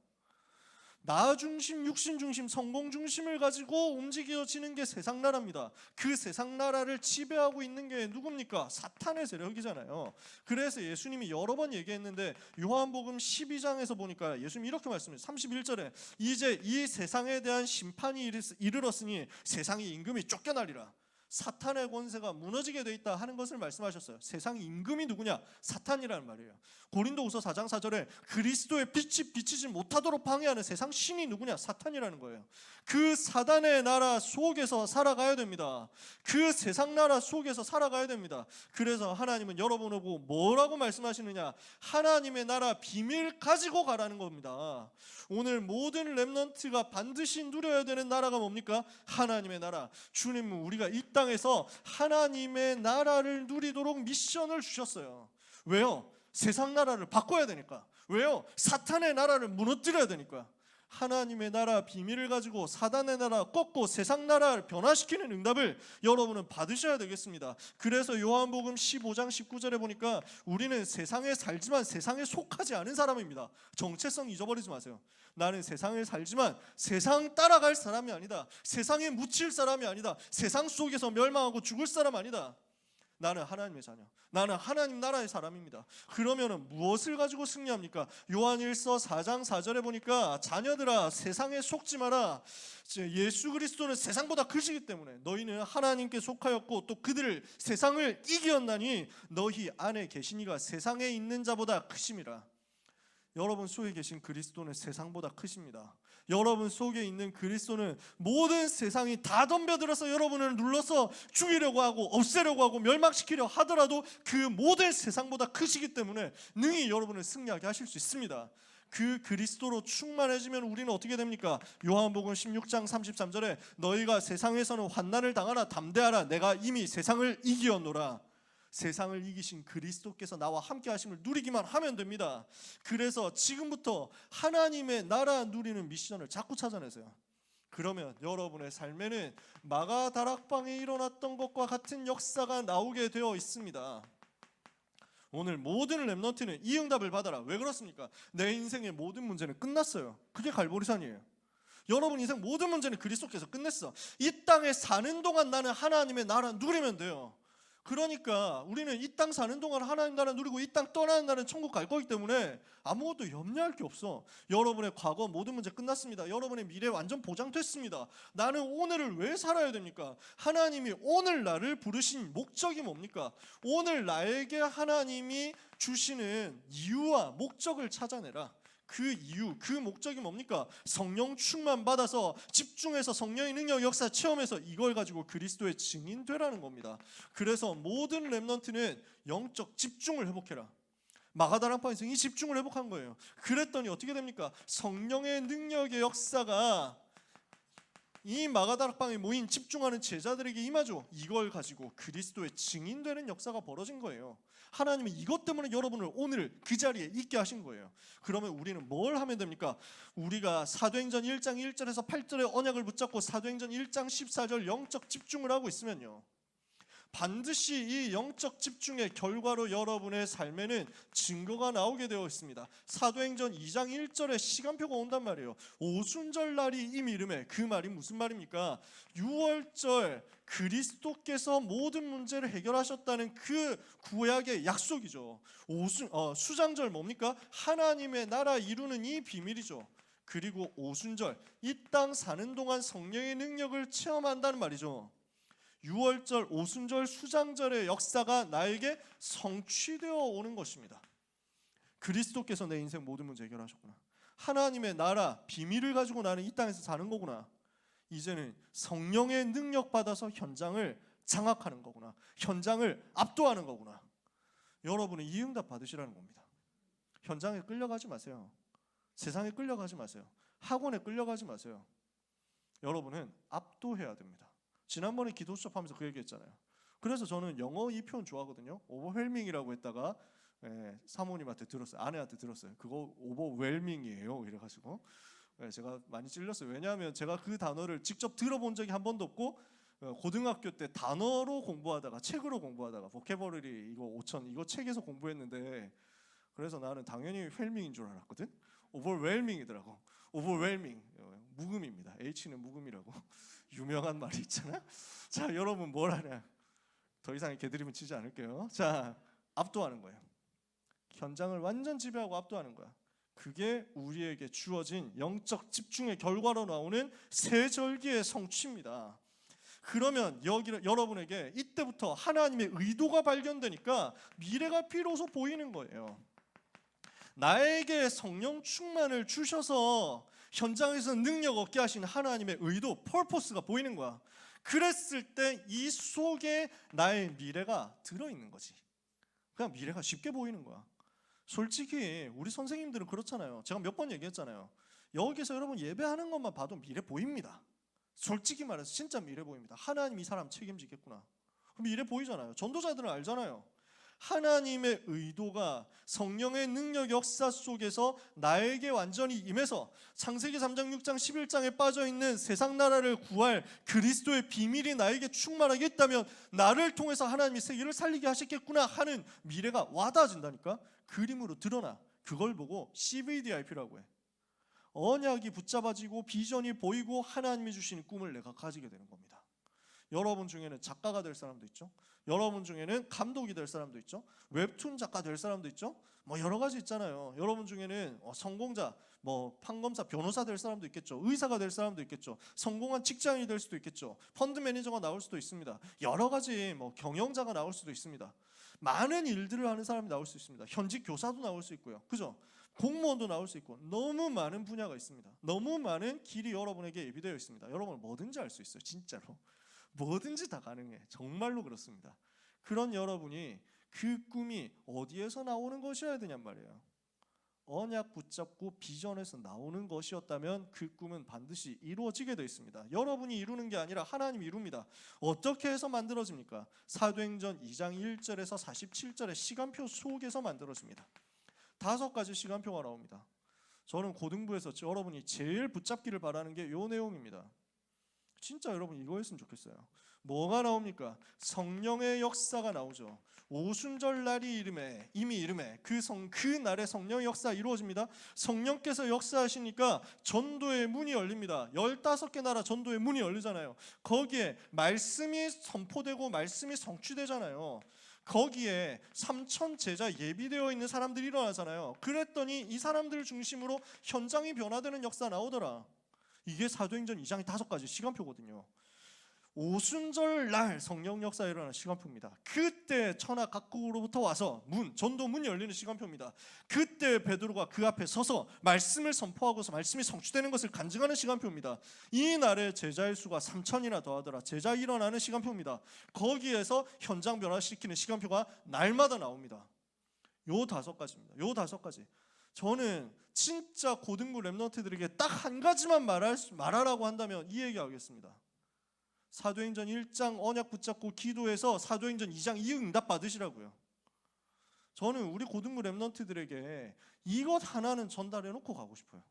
나 중심, 육신 중심, 성공 중심을 가지고 움직여지는 게 세상 나라입니다. 그 세상 나라를 지배하고 있는 게 누굽니까? 사탄의 세력이잖아요. 그래서 예수님이 여러 번 얘기했는데 요한복음 12장에서 보니까 예수님이 이렇게 말씀해요. 31절에 이제 이 세상에 대한 심판이 이르렀으니 세상의 임금이 쫓겨나리라. 사탄의 권세가 무너지게 돼 있다 하는 것을 말씀하셨어요. 세상 임금이 누구냐? 사탄이라는 말이에요. 고린도후서 4장 4절에 그리스도의 빛이 비치지 못하도록 방해하는 세상 신이 누구냐? 사탄이라는 거예요. 그 사단의 나라 속에서 살아가야 됩니다. 그 세상 나라 속에서 살아가야 됩니다. 그래서 하나님은 여러분을 보고 뭐라고 말씀하시느냐? 하나님의 나라 비밀 가지고 가라는 겁니다. 오늘 모든 렘넌트가 반드시 누려야 되는 나라가 뭡니까? 하나님의 나라. 주님은 우리가 이 땅에서 하나님의 나라를 누리도록 미션을 주셨어요. 왜요? 세상 나라를 바꿔야 되니까. 왜요? 사탄의 나라를 무너뜨려야 되니까. 하나님의 나라 비밀을 가지고 사단의 나라 꺾고 세상 나라를 변화시키는 응답을 여러분은 받으셔야 되겠습니다. 그래서 요한복음 15장 19절에 보니까 우리는 세상에 살지만 세상에 속하지 않은 사람입니다. 정체성 잊어버리지 마세요. 나는 세상에 살지만 세상 따라갈 사람이 아니다. 세상에 묻힐 사람이 아니다. 세상 속에서 멸망하고 죽을 사람 아니다. 나는 하나님의 자녀. 나는 하나님 나라의 사람입니다. 그러면 무엇을 가지고 승리합니까? 요한일서 4장 4절에 보니까 자녀들아 세상에 속지 마라. 예수 그리스도는 세상보다 크시기 때문에 너희는 하나님께 속하였고 또 그들을 세상을 이겼나니 너희 안에 계시니가 세상에 있는 자보다 크심이라. 여러분 속에 계신 그리스도는 세상보다 크십니다. 여러분 속에 있는 그리스도는 모든 세상이 다 덤벼들어서 여러분을 눌러서 죽이려고 하고 없애려고 하고 멸망시키려 하더라도 그 모든 세상보다 크시기 때문에 능히 여러분을 승리하게 하실 수 있습니다. 그 그리스도로 충만해지면 우리는 어떻게 됩니까? 요한복음 16장 33절에 너희가 세상에서는 환난을 당하라 담대하라 내가 이미 세상을 이기었노라. 세상을 이기신 그리스도께서 나와 함께 하심을 누리기만 하면 됩니다. 그래서 지금부터 하나님의 나라 누리는 미션을 자꾸 찾아내세요. 그러면 여러분의 삶에는 마가다락방에 일어났던 것과 같은 역사가 나오게 되어 있습니다. 오늘 모든 렘넌트는 이 응답을 받아라. 왜 그렇습니까? 내 인생의 모든 문제는 끝났어요. 그게 갈보리산이에요. 여러분 인생 모든 문제는 그리스도께서 끝냈어. 이 땅에 사는 동안 나는 하나님의 나라 누리면 돼요. 그러니까 우리는 이 땅 사는 동안 하나님 나라 누리고 이 땅 떠나는 날은 천국 갈 거기 때문에 아무것도 염려할 게 없어. 여러분의 과거 모든 문제 끝났습니다. 여러분의 미래 완전 보장됐습니다. 나는 오늘을 왜 살아야 됩니까? 하나님이 오늘 나를 부르신 목적이 뭡니까? 오늘 나에게 하나님이 주시는 이유와 목적을 찾아내라. 그 이유, 그 목적이 뭡니까? 성령 충만 받아서 집중해서 성령의 능력 역사 체험해서 이걸 가지고 그리스도의 증인 되라는 겁니다. 그래서 모든 렘넌트는 영적 집중을 회복해라. 마가다락방에서 이 집중을 회복한 거예요. 그랬더니 어떻게 됩니까? 성령의 능력의 역사가 이 마가다락방에 모인 집중하는 제자들에게 임하죠. 이걸 가지고 그리스도의 증인되는 역사가 벌어진 거예요. 하나님이 이것 때문에 여러분을 오늘 그 자리에 있게 하신 거예요. 그러면 우리는 뭘 하면 됩니까? 우리가 사도행전 1장 1절에서 8절의 언약을 붙잡고 사도행전 1장 14절 영적 집중을 하고 있으면요, 반드시 이 영적 집중의 결과로 여러분의 삶에는 증거가 나오게 되어 있습니다. 사도행전 2장 1절에 시간표가 온단 말이에요. 오순절 날이 이미 이름에, 그 말이 무슨 말입니까? 6월절 그리스도께서 모든 문제를 해결하셨다는 그 구약의 약속이죠. 수장절 뭡니까? 하나님의 나라 이루는 이 비밀이죠. 그리고 오순절 이 땅 사는 동안 성령의 능력을 체험한다는 말이죠. 6월절, 오순절, 수장절의 역사가 나에게 성취되어 오는 것입니다. 그리스도께서 내 인생 모든 문제 해결하셨구나. 하나님의 나라 비밀을 가지고 나는 이 땅에서 사는 거구나. 이제는 성령의 능력 받아서 현장을 장악하는 거구나. 현장을 압도하는 거구나. 여러분은 이 응답 받으시라는 겁니다. 현장에 끌려가지 마세요. 세상에 끌려가지 마세요. 학원에 끌려가지 마세요. 여러분은 압도해야 됩니다. 지난번에 기도 수업하면서 그 얘기했잖아요. 그래서 저는 영어 이 표현 좋아하거든요. 오버웰밍이라고 했다가 사모님한테 들었어요. 아내한테 들었어요. 그거 오버웰밍이에요. 이래가지고 제가 많이 찔렸어요. 왜냐하면 제가 그 단어를 직접 들어본 적이 한 번도 없고, 고등학교 때 단어로 공부하다가 책으로 공부하다가 보캐버러리 이거 5천 이거 책에서 공부했는데, 그래서 나는 당연히 웰밍인 줄 알았거든. 오버웰밍이더라고. 오버웰밍 묵음입니다. H는 묵음이라고 유명한 말이 있잖아. 자, 여러분 뭘 하냐? 더 이상 개드립은 치지 않을게요. 자, 압도하는 거예요. 현장을 완전 지배하고 압도하는 거야. 그게 우리에게 주어진 영적 집중의 결과로 나오는 새 절기의 성취입니다. 그러면 여러분에게 이때부터 하나님의 의도가 발견되니까 미래가 비로소 보이는 거예요. 나에게 성령 충만을 주셔서 현장에서 능력 얻게 하신 하나님의 의도, 퍼포스가 보이는 거야. 그랬을 때 이 속에 나의 미래가 들어있는 거지. 그냥 미래가 쉽게 보이는 거야. 솔직히 우리 선생님들은 그렇잖아요. 제가 몇 번 얘기했잖아요. 여기서 여러분 예배하는 것만 봐도 미래 보입니다. 솔직히 말해서 진짜 미래 보입니다. 하나님 이 사람 책임지겠구나. 미래 보이잖아요. 전도자들은 알잖아요. 하나님의 의도가 성령의 능력 역사 속에서 나에게 완전히 임해서 창세기 3장 6장 11장에 빠져있는 세상 나라를 구할 그리스도의 비밀이 나에게 충만하게 있다면 나를 통해서 하나님이 세계를 살리게 하시겠구나 하는 미래가 와닿아진다니까. 그림으로 드러나. 그걸 보고 CVDIP라고 해. 언약이 붙잡아지고 비전이 보이고 하나님이 주시는 꿈을 내가 가지게 되는 겁니다. 여러분 중에는 작가가 될 사람도 있죠. 여러분 중에는 감독이 될 사람도 있죠. 웹툰 작가 될 사람도 있죠. 뭐 여러 가지 있잖아요. 여러분 중에는 성공자, 뭐 판검사, 변호사 될 사람도 있겠죠. 의사가 될 사람도 있겠죠. 성공한 직장인이 될 수도 있겠죠. 펀드 매니저가 나올 수도 있습니다. 여러 가지 뭐 경영자가 나올 수도 있습니다. 많은 일들을 하는 사람이 나올 수 있습니다. 현직 교사도 나올 수 있고요. 그죠? 공무원도 나올 수 있고 너무 많은 분야가 있습니다. 너무 많은 길이 여러분에게 예비되어 있습니다. 여러분은 뭐든지 할 수 있어요. 진짜로. 뭐든지 다 가능해. 정말로 그렇습니다. 그런 여러분이 그 꿈이 어디에서 나오는 것이어야 되냔 말이에요. 언약 붙잡고 비전에서 나오는 것이었다면 그 꿈은 반드시 이루어지게 되어 있습니다. 여러분이 이루는 게 아니라 하나님이 이룹니다. 어떻게 해서 만들어집니까? 사도행전 2장 1절에서 47절의 시간표 속에서 만들어집니다. 5가지 시간표가 나옵니다. 저는 고등부에서 여러분이 제일 붙잡기를 바라는 게 이 내용입니다. 진짜 여러분 이거 했으면 좋겠어요. 뭐가 나옵니까? 성령의 역사가 나오죠. 오순절 날이 이미 이름에 그 날에 성령의 역사 이루어집니다. 성령께서 역사하시니까 전도의 문이 열립니다. 15개 나라 전도의 문이 열리잖아요. 거기에 말씀이 선포되고 말씀이 성취되잖아요. 거기에 3,000 제자 예비되어 있는 사람들이 일어나잖아요. 그랬더니 이 사람들 중심으로 현장이 변화되는 역사 나오더라. 이게 사도행전 2장의 5가지 시간표거든요. 오순절 날 성령 역사에 일어나는 시간표입니다. 그때 천하 각국으로부터 와서 전도 문이 열리는 시간표입니다. 그때 베드로가 그 앞에 서서 말씀을 선포하고서 말씀이 성취되는 것을 간증하는 시간표입니다. 이 날에 제자의 수가 3,000이나 더하더라. 제자 일어나는 시간표입니다. 거기에서 현장 변화시키는 시간표가 날마다 나옵니다. 요 5가지입니다. 요 5가지. 저는 진짜 고등부 랩런트들에게 딱 한 가지만 말하라고 한다면 이 얘기하겠습니다. 사도행전 1장 언약 붙잡고 기도해서 사도행전 2장 이 응답 받으시라고요. 저는 우리 고등부 랩런트들에게 이것 하나는 전달해 놓고 가고 싶어요.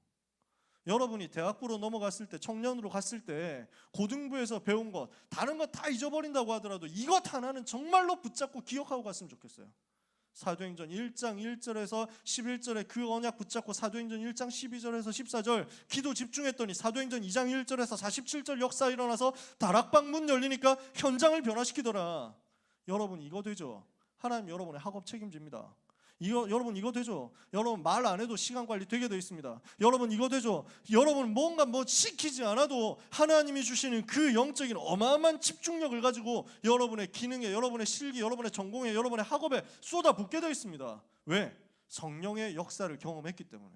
여러분이 대학부로 넘어갔을 때, 청년으로 갔을 때 고등부에서 배운 것, 다른 것 다 잊어버린다고 하더라도 이것 하나는 정말로 붙잡고 기억하고 갔으면 좋겠어요. 사도행전 1장 1절에서 11절에 그 언약 붙잡고 사도행전 1장 12절에서 14절 기도 집중했더니 사도행전 2장 1절에서 47절 역사 일어나서 다락방 문 열리니까 현장을 변화시키더라. 여러분 이거 되죠? 하나님 여러분의 학업 책임집니다. 여러분 이거 되죠? 여러분 말 안 해도 시간 관리 되게 되어 있습니다. 여러분 이거 되죠? 여러분 뭔가 시키지 않아도 하나님이 주시는 그 영적인 어마어마한 집중력을 가지고 여러분의 기능에, 여러분의 실기, 여러분의 전공에, 여러분의 학업에 쏟아붓게 되어 있습니다. 왜? 성령의 역사를 경험했기 때문에.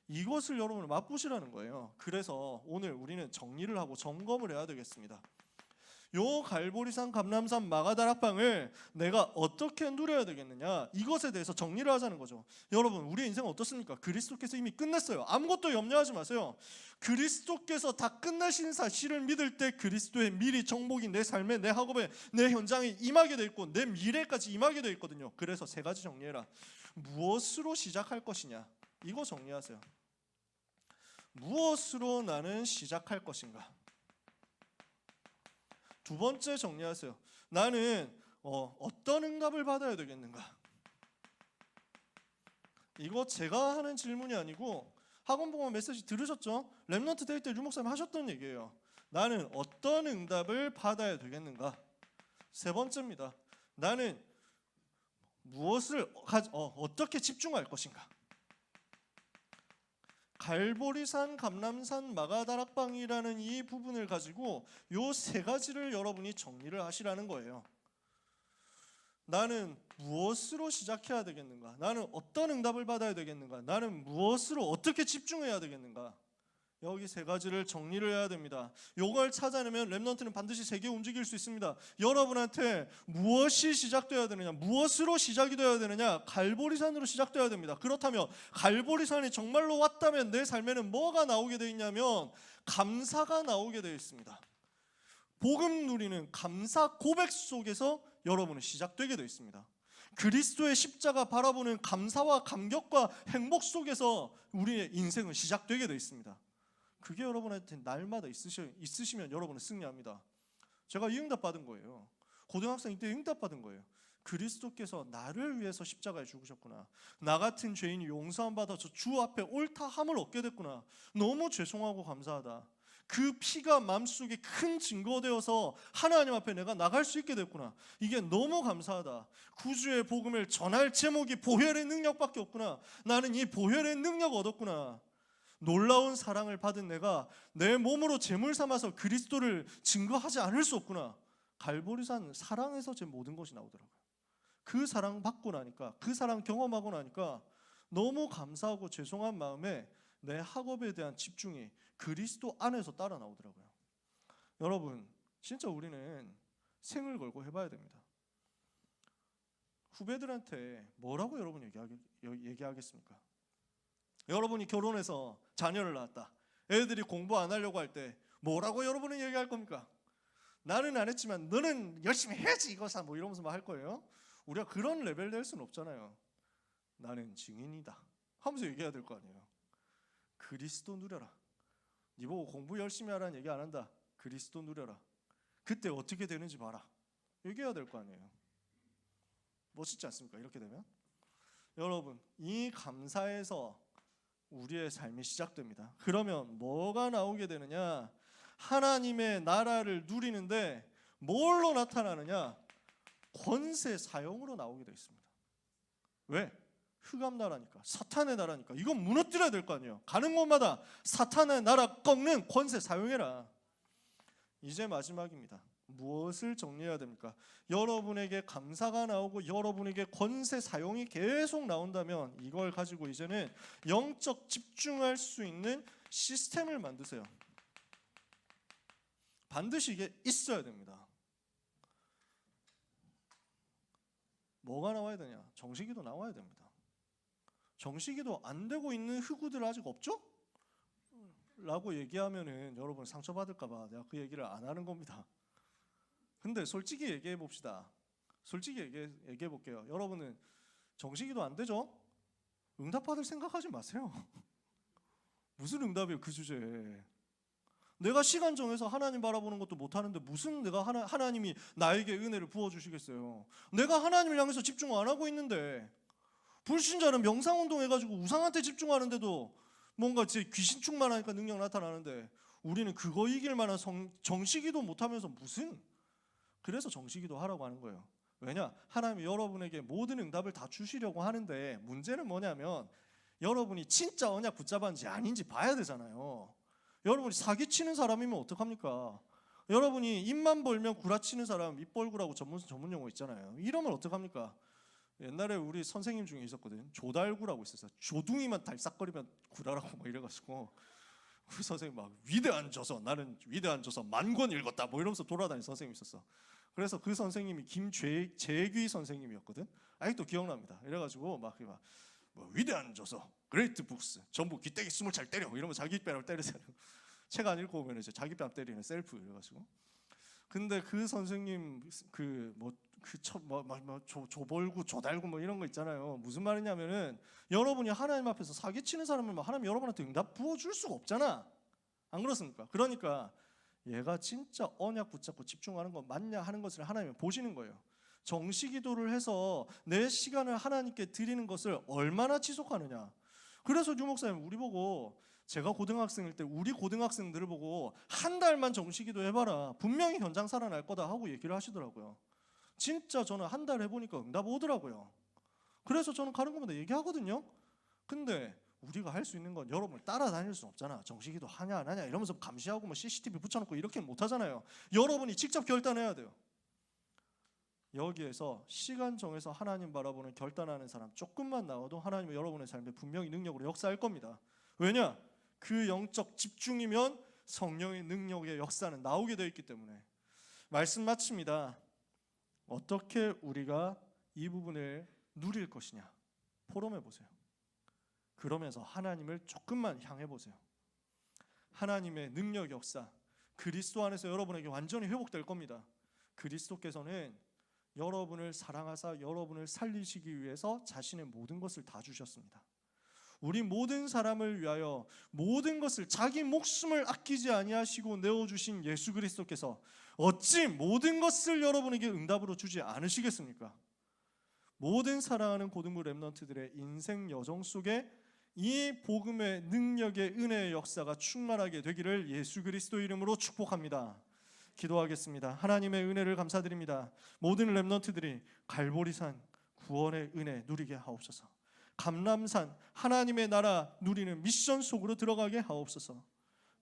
이것을 여러분을 맛보시라는 거예요. 그래서 오늘 우리는 정리를 하고 점검을 해야 되겠습니다. 요 갈보리산, 감람산, 마가다락방을 내가 어떻게 누려야 되겠느냐, 이것에 대해서 정리를 하자는 거죠. 여러분 우리의 인생은 어떻습니까? 그리스도께서 이미 끝냈어요. 아무것도 염려하지 마세요. 그리스도께서 다 끝내신 사실을 믿을 때 그리스도의 미리 정복이 내 삶에, 내 학업에, 내 현장에 임하게 돼 있고 내 미래까지 임하게 돼 있거든요. 그래서 3가지 정리해라. 무엇으로 시작할 것이냐, 이거 정리하세요. 무엇으로 나는 시작할 것인가. 2번째 정리하세요. 나는 어떤 응답을 받아야 되겠는가. 이거 제가 하는 질문이 아니고 학원봉헌 메시지 들으셨죠? 랩런트 데이 때 류목사님 하셨던 얘기예요. 나는 어떤 응답을 받아야 되겠는가. 3번째입니다. 나는 무엇을 어떻게 집중할 것인가. 갈보리산, 감람산, 마가다락방이라는 이 부분을 가지고 요 3가지를 여러분이 정리를 하시라는 거예요. 나는 무엇으로 시작해야 되겠는가? 나는 어떤 응답을 받아야 되겠는가? 나는 무엇으로 어떻게 집중해야 되겠는가? 여기 3가지를 정리를 해야 됩니다. 이걸 찾아내면 랩런트는 반드시 세계 움직일 수 있습니다. 여러분한테 무엇이 시작되어야 되느냐, 무엇으로 시작이 되어야 되느냐, 갈보리산으로 시작되어야 됩니다. 그렇다면 갈보리산이 정말로 왔다면 내 삶에는 뭐가 나오게 되어 있냐면 감사가 나오게 되어 있습니다. 복음 누리는 감사 고백 속에서 여러분은 시작되게 되어 있습니다. 그리스도의 십자가 바라보는 감사와 감격과 행복 속에서 우리의 인생은 시작되게 되어 있습니다. 그게 여러분한테 날마다 있으시면 여러분은 승리합니다. 제가 이 응답 받은 거예요. 고등학생 때 응답 받은 거예요. 그리스도께서 나를 위해서 십자가에 죽으셨구나. 나 같은 죄인이 용서함 받아서 주 앞에 옳다함을 얻게 됐구나. 너무 죄송하고 감사하다. 그 피가 마음속에 큰 증거되어서 하나님 앞에 내가 나갈 수 있게 됐구나. 이게 너무 감사하다. 구주의 복음을 전할 제목이 보혈의 능력밖에 없구나. 나는 이 보혈의 능력 얻었구나. 놀라운 사랑을 받은 내가 내 몸으로 제물 삼아서 그리스도를 증거하지 않을 수 없구나. 갈보리산 사랑에서 제 모든 것이 나오더라고요. 그 사랑 받고 나니까, 그 사랑 경험하고 나니까 너무 감사하고 죄송한 마음에 내 학업에 대한 집중이 그리스도 안에서 따라 나오더라고요. 여러분 진짜 우리는 생을 걸고 해봐야 됩니다. 후배들한테 뭐라고 여러분 얘기하겠습니까? 여러분이 결혼해서 자녀를 낳았다. 애들이 공부 안 하려고 할 때 뭐라고 여러분은 얘기할 겁니까? 나는 안 했지만 너는 열심히 해야지 이거사 뭐 이러면서 막 할 거예요. 우리가 그런 레벨 될 수는 없잖아요. 나는 증인이다 하면서 얘기해야 될 거 아니에요. 그리스도 누려라. 네 보고 공부 열심히 하라는 얘기 안 한다. 그리스도 누려라. 그때 어떻게 되는지 봐라. 얘기해야 될 거 아니에요. 멋있지 않습니까? 이렇게 되면 여러분, 이 감사에서 우리의 삶이 시작됩니다. 그러면 뭐가 나오게 되느냐? 하나님의 나라를 누리는데 뭘로 나타나느냐? 권세 사용으로 나오게 되어 있습니다. 왜? 흑암 나라니까, 사탄의 나라니까. 이건 무너뜨려야 될 거 아니에요. 가는 곳마다 사탄의 나라 꺾는 권세 사용해라. 이제 마지막입니다. 무엇을 정리해야 됩니까? 여러분에게 감사가 나오고 여러분에게 권세 사용이 계속 나온다면 이걸 가지고 이제는 영적 집중할 수 있는 시스템을 만드세요. 반드시 이게 있어야 됩니다. 뭐가 나와야 되냐? 정식기도 나와야 됩니다. 정식기도 안 되고 있는 흑우들 아직 없죠? 라고 얘기하면은 여러분 상처받을까봐 내가 그 얘기를 안 하는 겁니다. 근데 솔직히 얘기해 봅시다. 솔직히 얘기해 볼게요. 여러분은 정식기도 안 되죠? 응답받을 생각하지 마세요. 무슨 응답이에요 그 주제에. 내가 시간 정해서 하나님 바라보는 것도 못하는데 무슨 내가 하나님이 나에게 은혜를 부어주시겠어요. 내가 하나님을 향해서 집중 안 하고 있는데, 불신자는 명상운동 해가지고 우상한테 집중하는데도 뭔가 제 귀신 충만하니까 능력 나타나는데 우리는 그거 이길 만한 정식기도 못하면서 무슨. 그래서 정식기도 하라고 하는 거예요. 왜냐? 하나님이 여러분에게 모든 응답을 다 주시려고 하는데 문제는 뭐냐면 여러분이 진짜 언약 붙잡았는지 아닌지 봐야 되잖아요. 여러분이 사기치는 사람이면 어떡합니까? 여러분이 입만 벌면 구라치는 사람, 입벌구라고 전문 용어 있잖아요. 이러면 어떡합니까? 옛날에 우리 선생님 중에 있었거든. 조달구라고 있었어요. 조둥이만 달싹거리면 구라라고 막 이래가지고 우리 선생님 막 위대한 저서, 나는 위대한 저서 만권 읽었다 뭐 이러면서 돌아다니는 선생님이 있었어. 그래서 그 선생님이 김재귀 선생님이었거든. 아직도 기억납니다. 이래가지고 막 뭐 위대한 저서, 그레이트 북스, 전부 귀때기 20잘 때려 이러면 자기 뺨을 때리세요. 책 안 읽고 오면 이제 자기 뺨 때리는 셀프 이래가지고. 근데 그 선생님 조벌구 조달구 뭐 이런 거 있잖아요. 무슨 말이냐면은 여러분이 하나님 앞에서 사기치는 사람을 하나님 여러분한테 응답 부어줄 수가 없잖아. 안 그렇습니까? 그러니까 얘가 진짜 언약 붙잡고 집중하는 거 맞냐 하는 것을 하나님은 보시는 거예요. 정시기도를 해서 내 시간을 하나님께 드리는 것을 얼마나 지속하느냐. 그래서 유목사님 우리 보고, 제가 고등학생일 때 우리 고등학생들을 보고 한 달만 정시기도 해봐라 분명히 현장 살아날 거다 하고 얘기를 하시더라고요. 진짜 저는 한 달 해보니까 응답 오더라고요. 그래서 저는 가는 것마다 얘기하거든요. 근데 우리가 할 수 있는 건 여러분을 따라다닐 수는 없잖아. 정시기도 하냐 안 하냐 이러면서 감시하고 뭐 CCTV 붙여놓고 이렇게는 못하잖아요. 여러분이 직접 결단해야 돼요. 여기에서 시간 정해서 하나님 바라보는 결단하는 사람 조금만 나와도 하나님은 여러분의 삶에 분명히 능력으로 역사할 겁니다. 왜냐? 그 영적 집중이면 성령의 능력의 역사는 나오게 되어 있기 때문에. 말씀 마칩니다. 어떻게 우리가 이 부분을 누릴 것이냐 포럼해 보세요. 그러면서 하나님을 조금만 향해 보세요. 하나님의 능력 역사, 그리스도 안에서 여러분에게 완전히 회복될 겁니다. 그리스도께서는 여러분을 사랑하사 여러분을 살리시기 위해서 자신의 모든 것을 다 주셨습니다. 우리 모든 사람을 위하여 모든 것을, 자기 목숨을 아끼지 아니하시고 내어주신 예수 그리스도께서 어찌 모든 것을 여러분에게 응답으로 주지 않으시겠습니까? 모든 사랑하는 고등부 렘넌트들의 인생 여정 속에 이 복음의 능력의 은혜의 역사가 충만하게 되기를 예수 그리스도 이름으로 축복합니다. 기도하겠습니다. 하나님의 은혜를 감사드립니다. 모든 렘넌트들이 갈보리산 구원의 은혜 누리게 하옵소서. 감람산 하나님의 나라 누리는 미션 속으로 들어가게 하옵소서.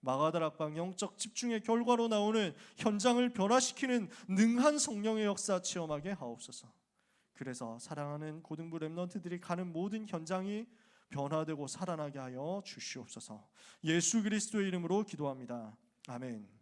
마가다락방 영적 집중의 결과로 나오는 현장을 변화시키는 능한 성령의 역사 체험하게 하옵소서. 그래서 사랑하는 고등부 렘넌트들이 가는 모든 현장이 변화되고 살아나게 하여 주시옵소서. 예수 그리스도의 이름으로 기도합니다. 아멘.